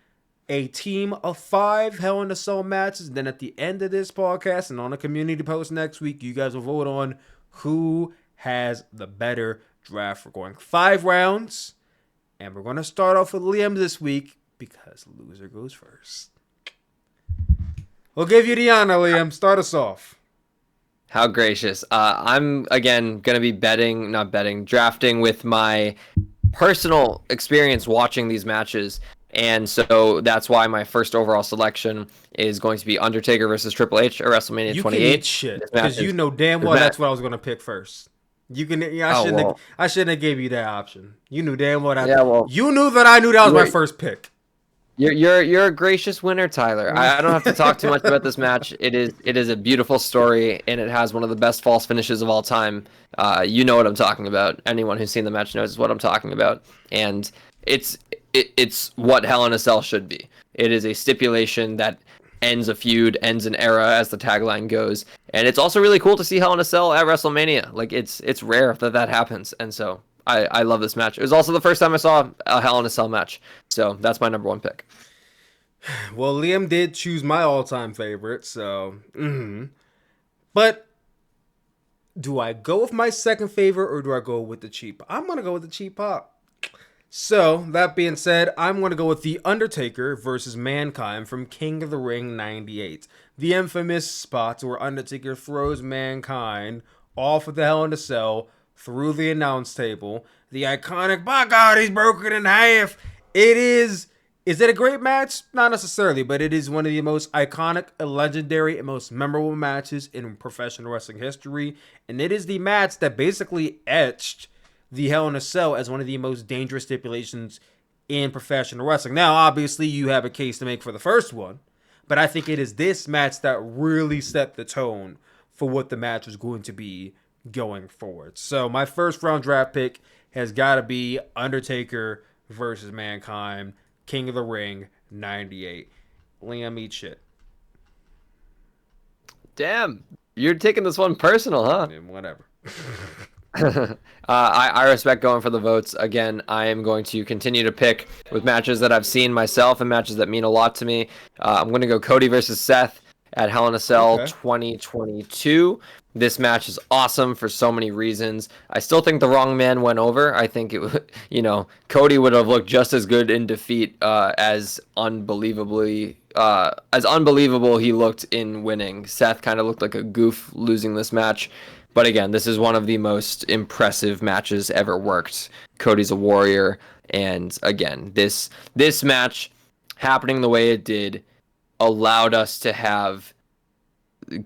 a team of 5 Hell in a Cell matches. Then at the end of this podcast and on a community post next week, you guys will vote on who has the better draft. We're going 5 rounds. And we're going to start off with Liam this week because loser goes first. We'll give you the honor, Liam. Start us off. How gracious. I'm, again, going to be drafting with my personal experience watching these matches. And so that's why my first overall selection is going to be Undertaker versus Triple H at WrestleMania 28. You can eat shit because you know damn well that's what I was going to pick first. You can. I shouldn't have gave you that option. You knew damn well that. Yeah, well, you knew that I knew that was my first pick. You're a gracious winner, Tyler. I don't have to talk too much about this match. It is a beautiful story, and it has one of the best false finishes of all time. You know what I'm talking about. Anyone who's seen the match knows what I'm talking about. And it's what Hell in a Cell should be. It is a stipulation that ends a feud, ends an era, as the tagline goes. And it's also really cool to see Hell in a Cell at WrestleMania. Like, it's rare that happens. And so I love this match. It was also the first time I saw a Hell in a Cell match. So that's my number 1 pick. Well, Liam did choose my all-time favorite, so... But do I go with my second favorite or do I go with the cheap? I'm going to go with the cheap pop. So, that being said, I'm going to go with The Undertaker versus Mankind from King of the Ring 98. The infamous spot where Undertaker throws Mankind off of the Hell in a Cell through the announce table. The iconic, by God, he's broken in half. Is it a great match? Not necessarily, but it is one of the most iconic, legendary, and most memorable matches in professional wrestling history. And it is the match that basically etched the Hell in a Cell as one of the most dangerous stipulations in professional wrestling. Now, obviously, you have a case to make for the first one, but I think it is this match that really set the tone for what the match was going to be going forward. So my first round draft pick has got to be Undertaker versus Mankind, King of the Ring 98. Liam, eat shit. Damn, you're taking this one personal, huh? Yeah, whatever. I respect going for the votes. Again, I am going to continue to pick with matches that I've seen myself and matches that mean a lot to me. I'm going to go Cody versus Seth at Hell in a Cell 2022. This match is awesome for so many reasons. I still think the wrong man went over. I think Cody would have looked just as good in defeat as unbelievable he looked in winning. Seth kind of looked like a goof losing this match. But again, this is one of the most impressive matches ever worked. Cody's a warrior. And again, this match happening the way it did allowed us to have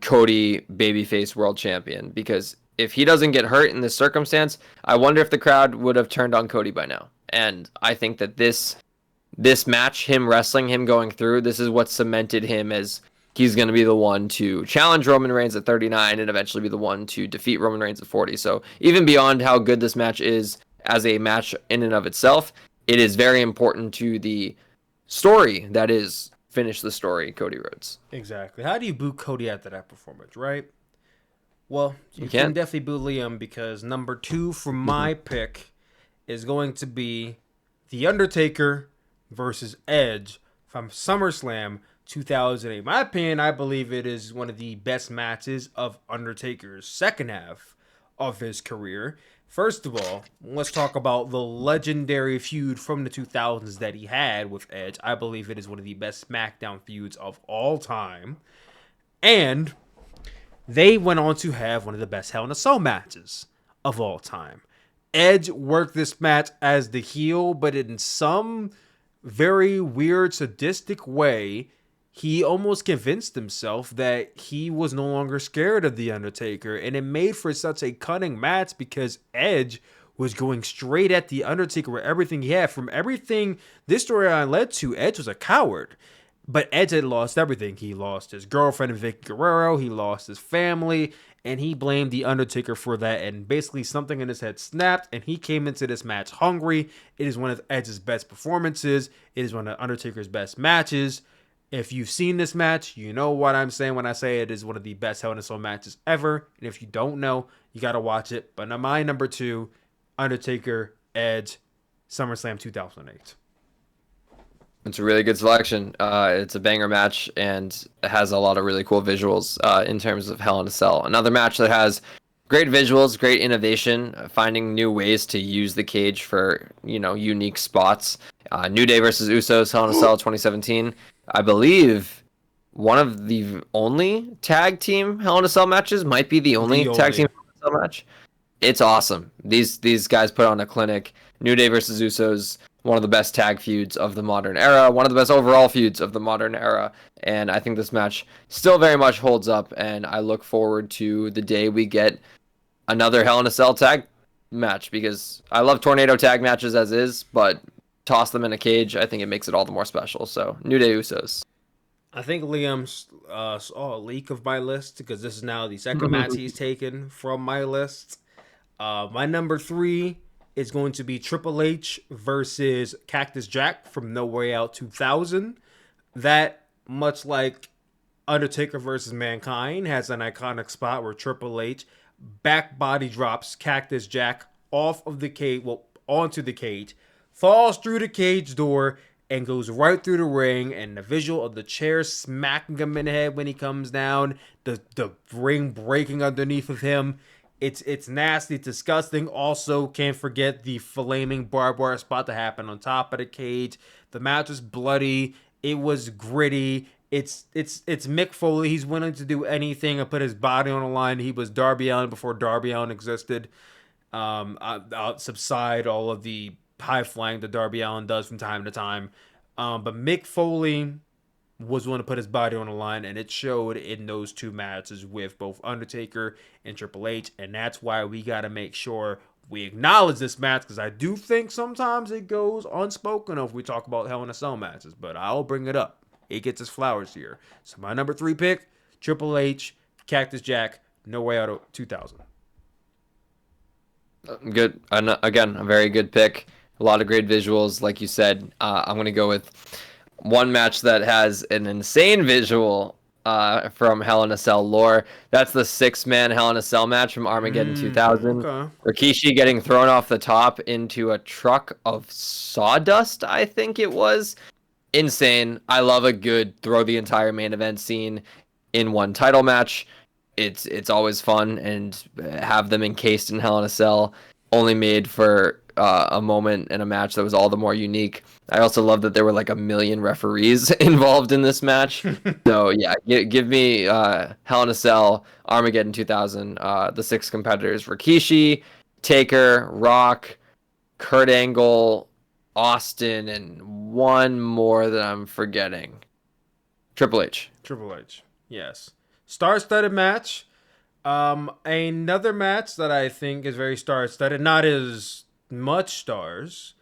Cody babyface world champion. Because if he doesn't get hurt in this circumstance, I wonder if the crowd would have turned on Cody by now. And I think that this match, him wrestling, him going through, this is what cemented him as... he's going to be the one to challenge Roman Reigns at 39 and eventually be the one to defeat Roman Reigns at 40. So even beyond how good this match is as a match in and of itself, it is very important to the story that is Finish the Story, Cody Rhodes. Exactly. How do you boo Cody after that performance, right? Well, you can definitely boo Liam because number 2 for my pick is going to be The Undertaker versus Edge from SummerSlam 2008. In my opinion, I believe it is one of the best matches of Undertaker's second half of his career. First of all, let's talk about the legendary feud from the 2000s that he had with Edge. I believe it is one of the best SmackDown feuds of all time. And they went on to have one of the best Hell in a Cell matches of all time. Edge worked this match as the heel, but in some very weird, sadistic way, he almost convinced himself that he was no longer scared of The Undertaker. And it made for such a cunning match because Edge was going straight at The Undertaker with everything he had. From everything this storyline led to, Edge was a coward. But Edge had lost everything. He lost his girlfriend, Vicky Guerrero. He lost his family. And he blamed The Undertaker for that. And basically something in his head snapped. And he came into this match hungry. It is one of Edge's best performances. It is one of Undertaker's best matches. If you've seen this match, you know what I'm saying when I say it is one of the best Hell in a Cell matches ever. And if you don't know, you got to watch it. But my number 2, Undertaker, Edge, SummerSlam 2008. It's a really good selection. It's a banger match, and it has a lot of really cool visuals in terms of Hell in a Cell. Another match that has great visuals, great innovation, finding new ways to use the cage for, unique spots. New Day versus Usos, Hell in a Cell 2017. I believe one of the only tag team Hell in a Cell matches, might be the only tag team Hell in a Cell match. It's awesome. These guys put on a clinic. New Day versus Usos, one of the best tag feuds of the modern era, one of the best overall feuds of the modern era, and I think this match still very much holds up, and I look forward to the day we get another Hell in a Cell tag match, because I love tornado tag matches as is, but toss them in a cage, I think it makes it all the more special. So New Day Usos. I think Liam saw a leak of my list, because this is now the second match he's taken from my list. My number 3 is going to be Triple H versus Cactus Jack from No Way Out 2000. That, much like Undertaker versus Mankind, has an iconic spot where Triple H back body drops Cactus Jack off of the cage, onto the cage, falls through the cage door, and goes right through the ring. And the visual of the chair smacking him in the head when he comes down, the ring breaking underneath of him. It's nasty, disgusting. Also, can't forget the flaming barbed wire spot that happened on top of the cage. The match was bloody. It was gritty. It's Mick Foley. He's willing to do anything and put his body on the line. He was Darby Allin before Darby Allin existed. I'll subside all of the high flying that Darby Allin does from time to time. But Mick Foley was willing to put his body on the line, and it showed in those two matches with both Undertaker and Triple H, and that's why we got to make sure we acknowledge this match, because I do think sometimes it goes unspoken of we talk about Hell in a Cell matches, but I'll bring it up. It gets its flowers here. So my number 3 pick, Triple H, Cactus Jack, No Way Out 2000. Good. Again, a very good pick. A lot of great visuals, like you said. I'm going to go with one match that has an insane visual from Hell in a Cell lore. That's the 6-man Hell in a Cell match from Armageddon 2000. Okay. Rikishi getting thrown off the top into a truck of sawdust, I think it was. Insane. I love a good throw the entire main event scene in one title match. It's always fun, and have them encased in Hell in a Cell only made for a moment in a match that was all the more unique. I also love that there were like 1 million referees involved in this match. So yeah, give me Hell in a Cell, Armageddon 2000, the 6 competitors: Rikishi, Taker, Rock, Kurt Angle, Austin, and one more that I'm forgetting. Triple H. Triple H. Yes. Star-studded match. Another match that I think is very star-studded, not as much stars,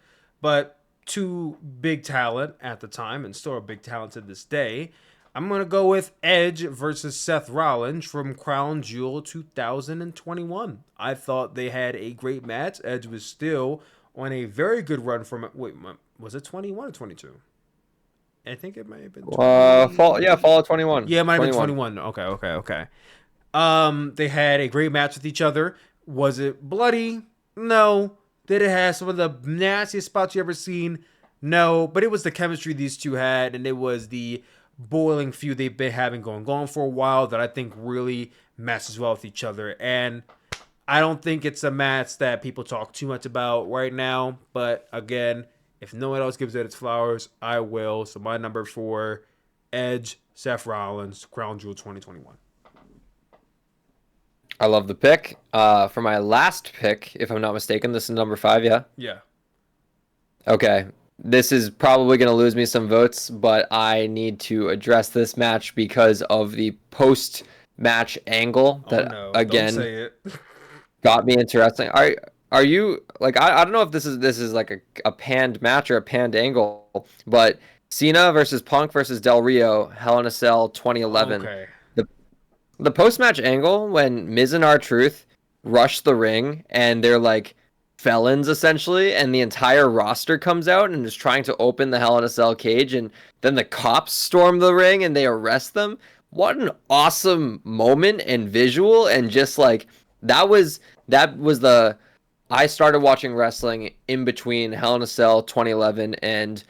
but 2 big talent at the time, and still a big talent to this day. I'm going to go with Edge versus Seth Rollins from Crown Jewel 2021. I thought they had a great match. Edge was still on a very good run from, was it 21 or 22? I think it might have been 20. Fall of 21. Yeah, it might have been 21. Okay. They had a great match with each other. Was it bloody? No. Did it have some of the nastiest spots you ever seen? No. But it was the chemistry these two had, and it was the boiling feud they've been having going for a while that I think really meshes well with each other. And I don't think it's a match that people talk too much about right now. But again, if no one else gives it its flowers, I will. So my number 4, Edge, Seth Rollins, Crown Jewel 2021. I love the pick. For my last pick, if I'm not mistaken, this is number 5, yeah? Yeah. Okay. This is probably going to lose me some votes, but I need to address this match because of the post-match angle that, again, don't say it. got me interesting. Are you, like, I don't know if this is like a panned match or a panned angle, but Cena versus Punk versus Del Rio, Hell in a Cell 2011. Okay. The post-match angle when Miz and R-Truth rush the ring and they're like felons essentially, and the entire roster comes out and is trying to open the Hell in a Cell cage, and then the cops storm the ring and they arrest them. What an awesome moment and visual, and just like that was the I started watching wrestling in between Hell in a Cell 2011 and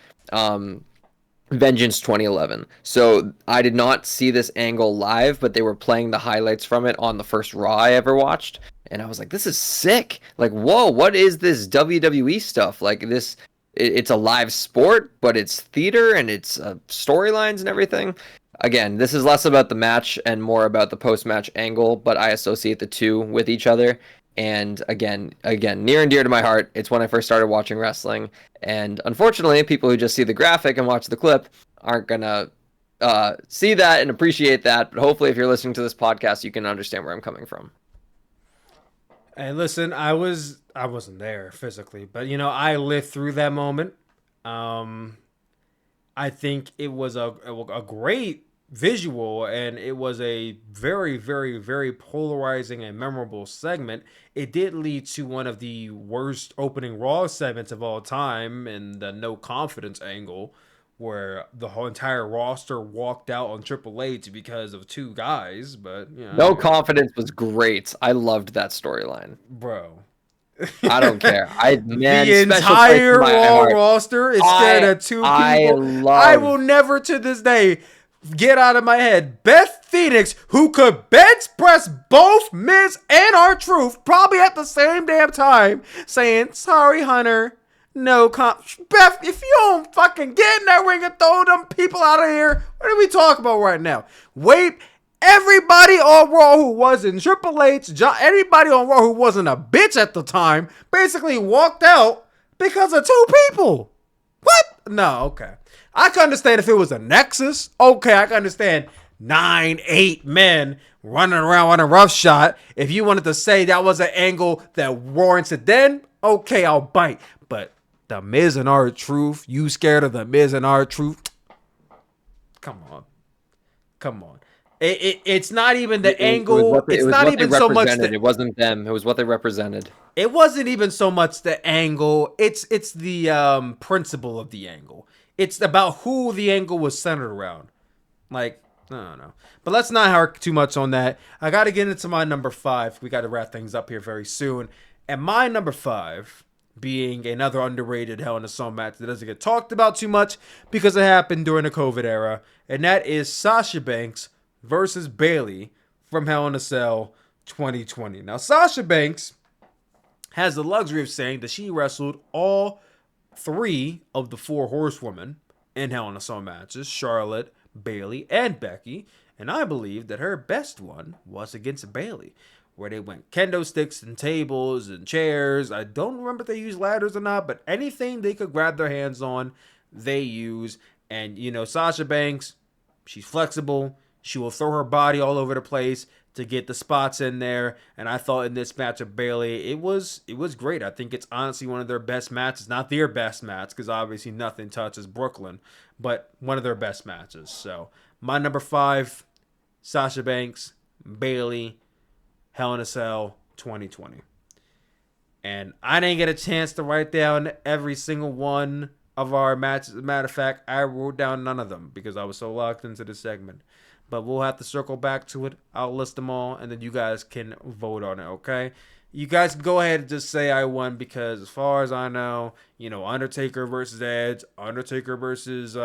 Vengeance 2011. So I did not see this angle live, but they were playing the highlights from it on the first Raw I ever watched. And I was like, this is sick. Like, whoa, what is this WWE stuff? Like this, it's a live sport, but it's theater and it's storylines and everything. Again, this is less about the match and more about the post-match angle, but I associate the two with each other. And again, near and dear to my heart. It's when I first started watching wrestling. And unfortunately, people who just see the graphic and watch the clip aren't going to see that and appreciate that. But hopefully, if you're listening to this podcast, you can understand where I'm coming from. And listen, I wasn't there physically, but I lived through that moment. I think it was a great visual, and it was a very, very, very polarizing and memorable segment. It did lead to one of the worst opening Raw segments of all time, in the no confidence angle, where the whole entire roster walked out on Triple H because of two guys. But no confidence was great. I loved that storyline, bro. I don't care. The entire Raw roster is scared of two people. I will never, to this day, get out of my head Beth Phoenix, who could bench press both Miz and R-Truth probably at the same damn time, saying, "Sorry, Hunter, no Beth, if you don't fucking get in that ring and throw them people out of here, what are we talking about right now? Wait, everybody on Raw who wasn't Triple H, everybody on Raw who wasn't a bitch at the time, basically walked out because of two people. What? No, okay. I can understand if it was a Nexus. Okay, I can understand 9-8 men running around on a rough shot. If you wanted to say that was an angle that warranted, then okay, I'll bite. But the Miz and R-Truth, you scared of the Miz and R-Truth? Come on. It's not even the angle. It's not even so much that it wasn't them. It was what they represented. It wasn't even so much the angle. It's the principle of the angle. It's about who the angle was centered around. Like, I don't know. But let's not hark too much on that. I got to get into my number 5. We got to wrap things up here very soon. And my number 5, being another underrated Hell in a Cell match that doesn't get talked about too much because it happened during the COVID era. And that is Sasha Banks versus Bayley from Hell in a Cell 2020. Now, Sasha Banks has the luxury of saying that she wrestled all 3 of the 4 horsewomen in Hell in a Cell matches: Charlotte, Bayley, and Becky. And I believe that her best one was against Bayley, where they went kendo sticks and tables and chairs. I don't remember if they used ladders or not, but anything they could grab their hands on, they use. And, Sasha Banks, she's flexible. She will throw her body all over the place to get the spots in there. And I thought in this match of Bayley, it was great. I think it's honestly one of their best matches. Not their best match, because obviously nothing touches Brooklyn, but one of their best matches. So my number 5, Sasha Banks, Bayley, Hell in a Cell 2020. And I didn't get a chance to write down every single one of our matches. As a matter of fact, I wrote down none of them because I was so locked into this segment. But we'll have to circle back to it. I'll list them all, and then you guys can vote on it, okay? You guys can go ahead and just say I won, because as far as I know, Undertaker versus Edge, Undertaker versus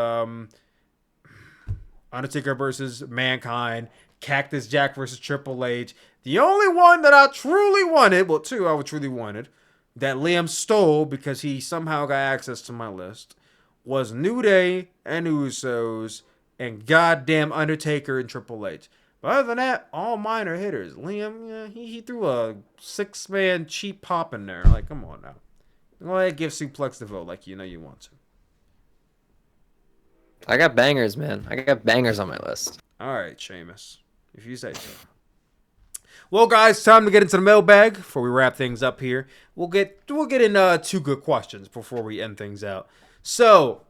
Mankind, Cactus Jack versus Triple H, The only one that I truly wanted, well, two I truly wanted, that Liam stole because he somehow got access to my list, was New Day and Usos and goddamn Undertaker and Triple H. But other than that, all minor hitters. Liam, yeah, he threw a 6-man cheap pop in there. Like, come on now. Go ahead, give Sooplex the vote like you know you want to. I got bangers, man. I got bangers on my list. All right, Sheamus, if you say so. Well, guys, time to get into the mailbag before we wrap things up here. We'll get in two good questions before we end things out. So,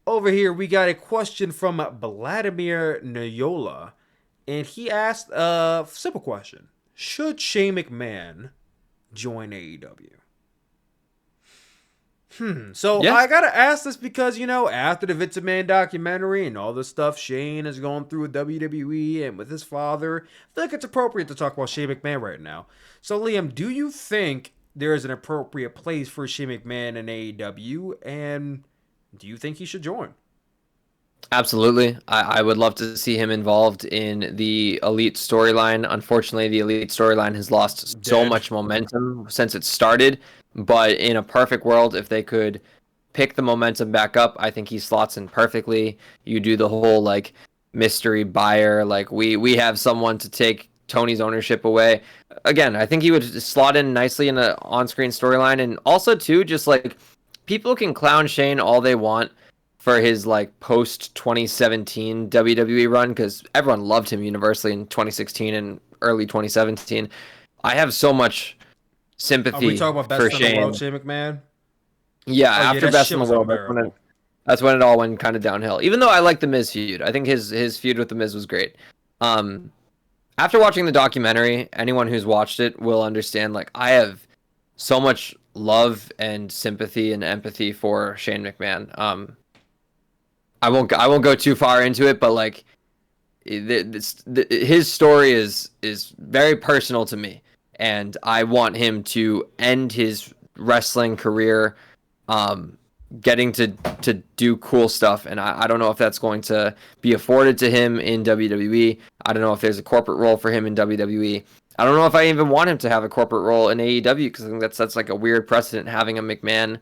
over here we got a question from Vladimir Noyola, and he asked a simple question: should Shane McMahon join AEW? So yeah. I gotta ask this because, after the Vince McMahon documentary and all the stuff Shane has gone through with WWE and with his father, I feel like it's appropriate to talk about Shane McMahon right now. So, Liam, do you think there is an appropriate place for Shane McMahon in AEW, and do you think he should join? Absolutely. I would love to see him involved in the Elite storyline. Unfortunately, the Elite storyline has lost so much momentum since it started. But in a perfect world, if they could pick the momentum back up, I think he slots in perfectly. You do the whole mystery buyer, we have someone to take Tony's ownership away. Again, I think he would slot in nicely in an on-screen storyline. And also too, just people can clown Shane all they want for his post 2017 WWE run, because everyone loved him universally in 2016 and early 2017. I have so much sympathy. Are we talking about Best in the World, Shane McMahon? Yeah, after Best in the World, that's when it all went kind of downhill. Even though I like the Miz feud, I think his feud with the Miz was great. After watching the documentary, anyone who's watched it will understand. I have so much love and sympathy and empathy for Shane McMahon. I won't go too far into it, but his story is very personal to me, and I want him to end his wrestling career, getting to do cool stuff. And I don't know if that's going to be afforded to him in WWE. I don't know if there's a corporate role for him in WWE. I don't know if I even want him to have a corporate role in AEW, because I think that's a weird precedent, having a McMahon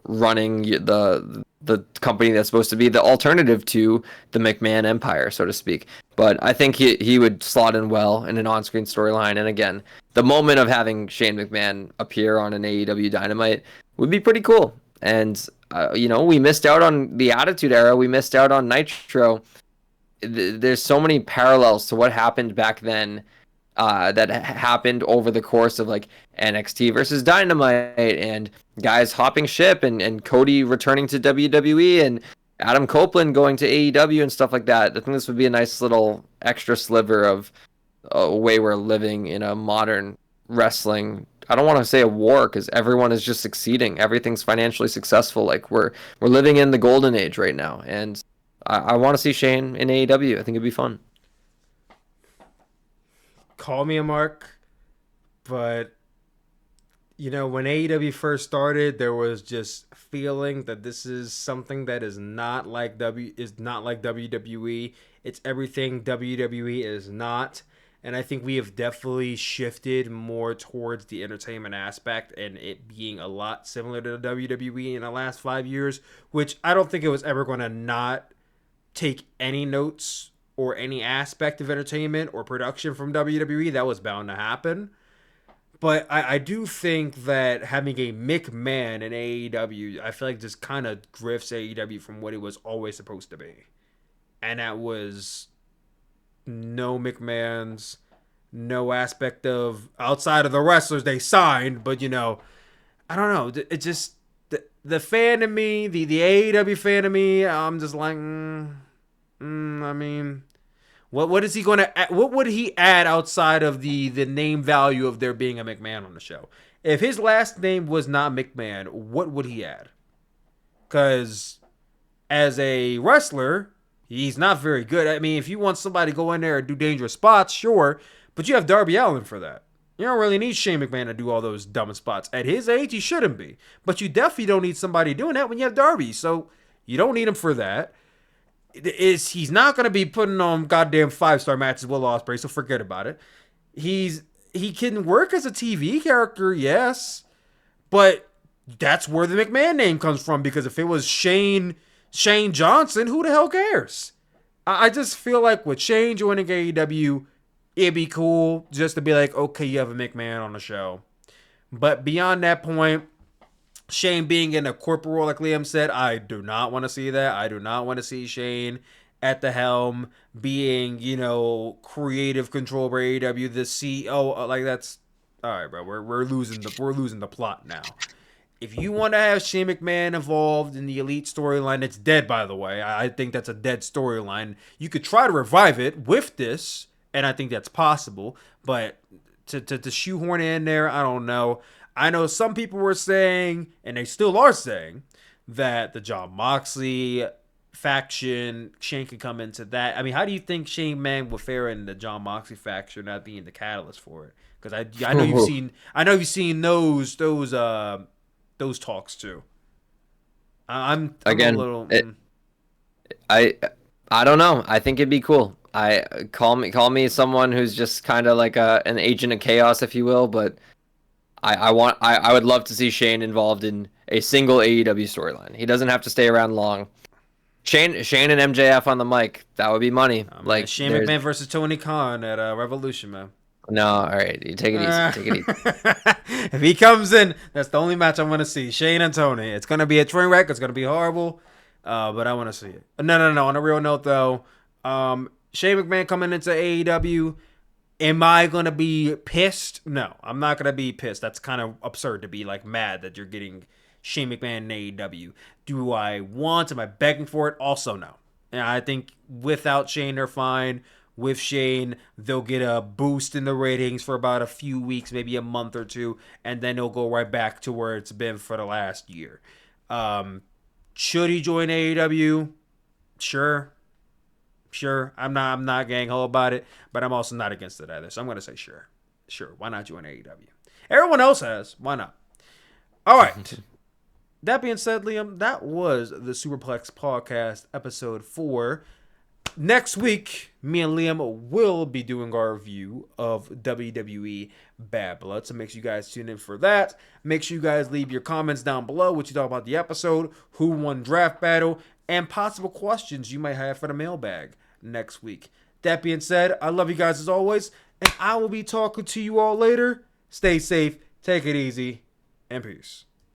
running the company that's supposed to be the alternative to the McMahon empire, so to speak. But I think he would slot in well in an on-screen storyline. And again, the moment of having Shane McMahon appear on an AEW Dynamite would be pretty cool. And we missed out on the Attitude Era. We missed out on Nitro. There's so many parallels to what happened back then, that happened over the course of NXT versus Dynamite, and guys hopping ship, and Cody returning to WWE, and Adam Copeland going to AEW and stuff like that. I think this would be a nice little extra sliver of a way we're living in a modern wrestling. I don't want to say a war, because everyone is just succeeding. Everything's financially successful. We're living in the golden age right now, and I want to see Shane in AEW. I think it'd be fun. Call me a mark, but when AEW first started, there was just feeling that this is something that is not like WWE. It's everything WWE is not. And I think we have definitely shifted more towards the entertainment aspect, and it being a lot similar to the WWE in the last 5 years, which I don't think it was ever going to not take any notes or any aspect of entertainment or production from WWE. That was bound to happen. But I do think that having a McMahon in AEW, I feel like just kind of grifts AEW from what it was always supposed to be. And that was no McMahons, no aspect of outside of the wrestlers they signed. But, I don't know. It just, the fan of me, the AEW fan of me, I'm just like, I mean, what is he going to? What would he add outside of the name value of there being a McMahon on the show? If his last name was not McMahon, what would he add? Because as a wrestler, he's not very good. I mean, if you want somebody to go in there and do dangerous spots, sure, but you have Darby Allin for that. You don't really need Shane McMahon to do all those dumb spots. At his age, he shouldn't be. But you definitely don't need somebody doing that when you have Darby. So you don't need him for that. He's not going to be putting on goddamn 5-star matches with Will Ospreay, so forget about it. He can work as a TV character, yes, but that's where the McMahon name comes from. Because if it was Shane Johnson, who the hell cares? I just feel like with Shane joining AEW, it'd be cool just to be like, okay, you have a McMahon on the show. But beyond that point, Shane being in a corporate role, like Liam said, I do not want to see that. I do not want to see Shane at the helm being, creative control over AEW, the CEO. Like, that's all right, bro. We're losing the plot now. If you want to have Shane McMahon involved in the Elite storyline, it's dead, by the way. I think that's a dead storyline. You could try to revive it with this, and I think that's possible. But to shoehorn it in there, I don't know. I know some people were saying, and they still are saying, that the Jon Moxley faction, Shane could come into that. I mean, how do you think Shane McMahon would fare in the Jon Moxley faction not being the catalyst for it? Because I know you've seen those talks too. I'm again. a little. I don't know. I think it'd be cool. Call me someone who's just kind of like an agent of chaos, if you will. But I would love to see Shane involved in a single AEW storyline. He doesn't have to stay around long. Shane and MJF on the mic, that would be money. Like Shane McMahon versus Tony Khan at Revolution, man. No, all right. You take it easy. Take it easy. If he comes in, that's the only match I want to see. Shane and Tony. It's going to be a train wreck. It's going to be horrible. But I want to see it. No. On a real note, though, Shane McMahon coming into AEW, am I going to be pissed? No, I'm not going to be pissed. That's kind of absurd to be like mad that you're getting Shane McMahon in AEW. Do I want? Am I begging for it? Also, no. And I think without Shane, they're fine. With Shane, they'll get a boost in the ratings for about a few weeks, maybe a month or two, and then it'll go right back to where it's been for the last year. Should he join AEW? Sure. I'm not gang ho about it, but I'm also not against it either. So I'm gonna say sure. Why not join AEW? Everyone else has. Why not? All right. That being said, Liam, that was the Superplex Podcast episode 4. Next week, me and Liam will be doing our review of WWE Bad Blood. So make sure you guys tune in for that. Make sure you guys leave your comments down below, what you thought about the episode, who won draft battle, and possible questions you might have for the mailbag next week. That being said, I love you guys as always, and I will be talking to you all later. Stay safe, take it easy, and peace.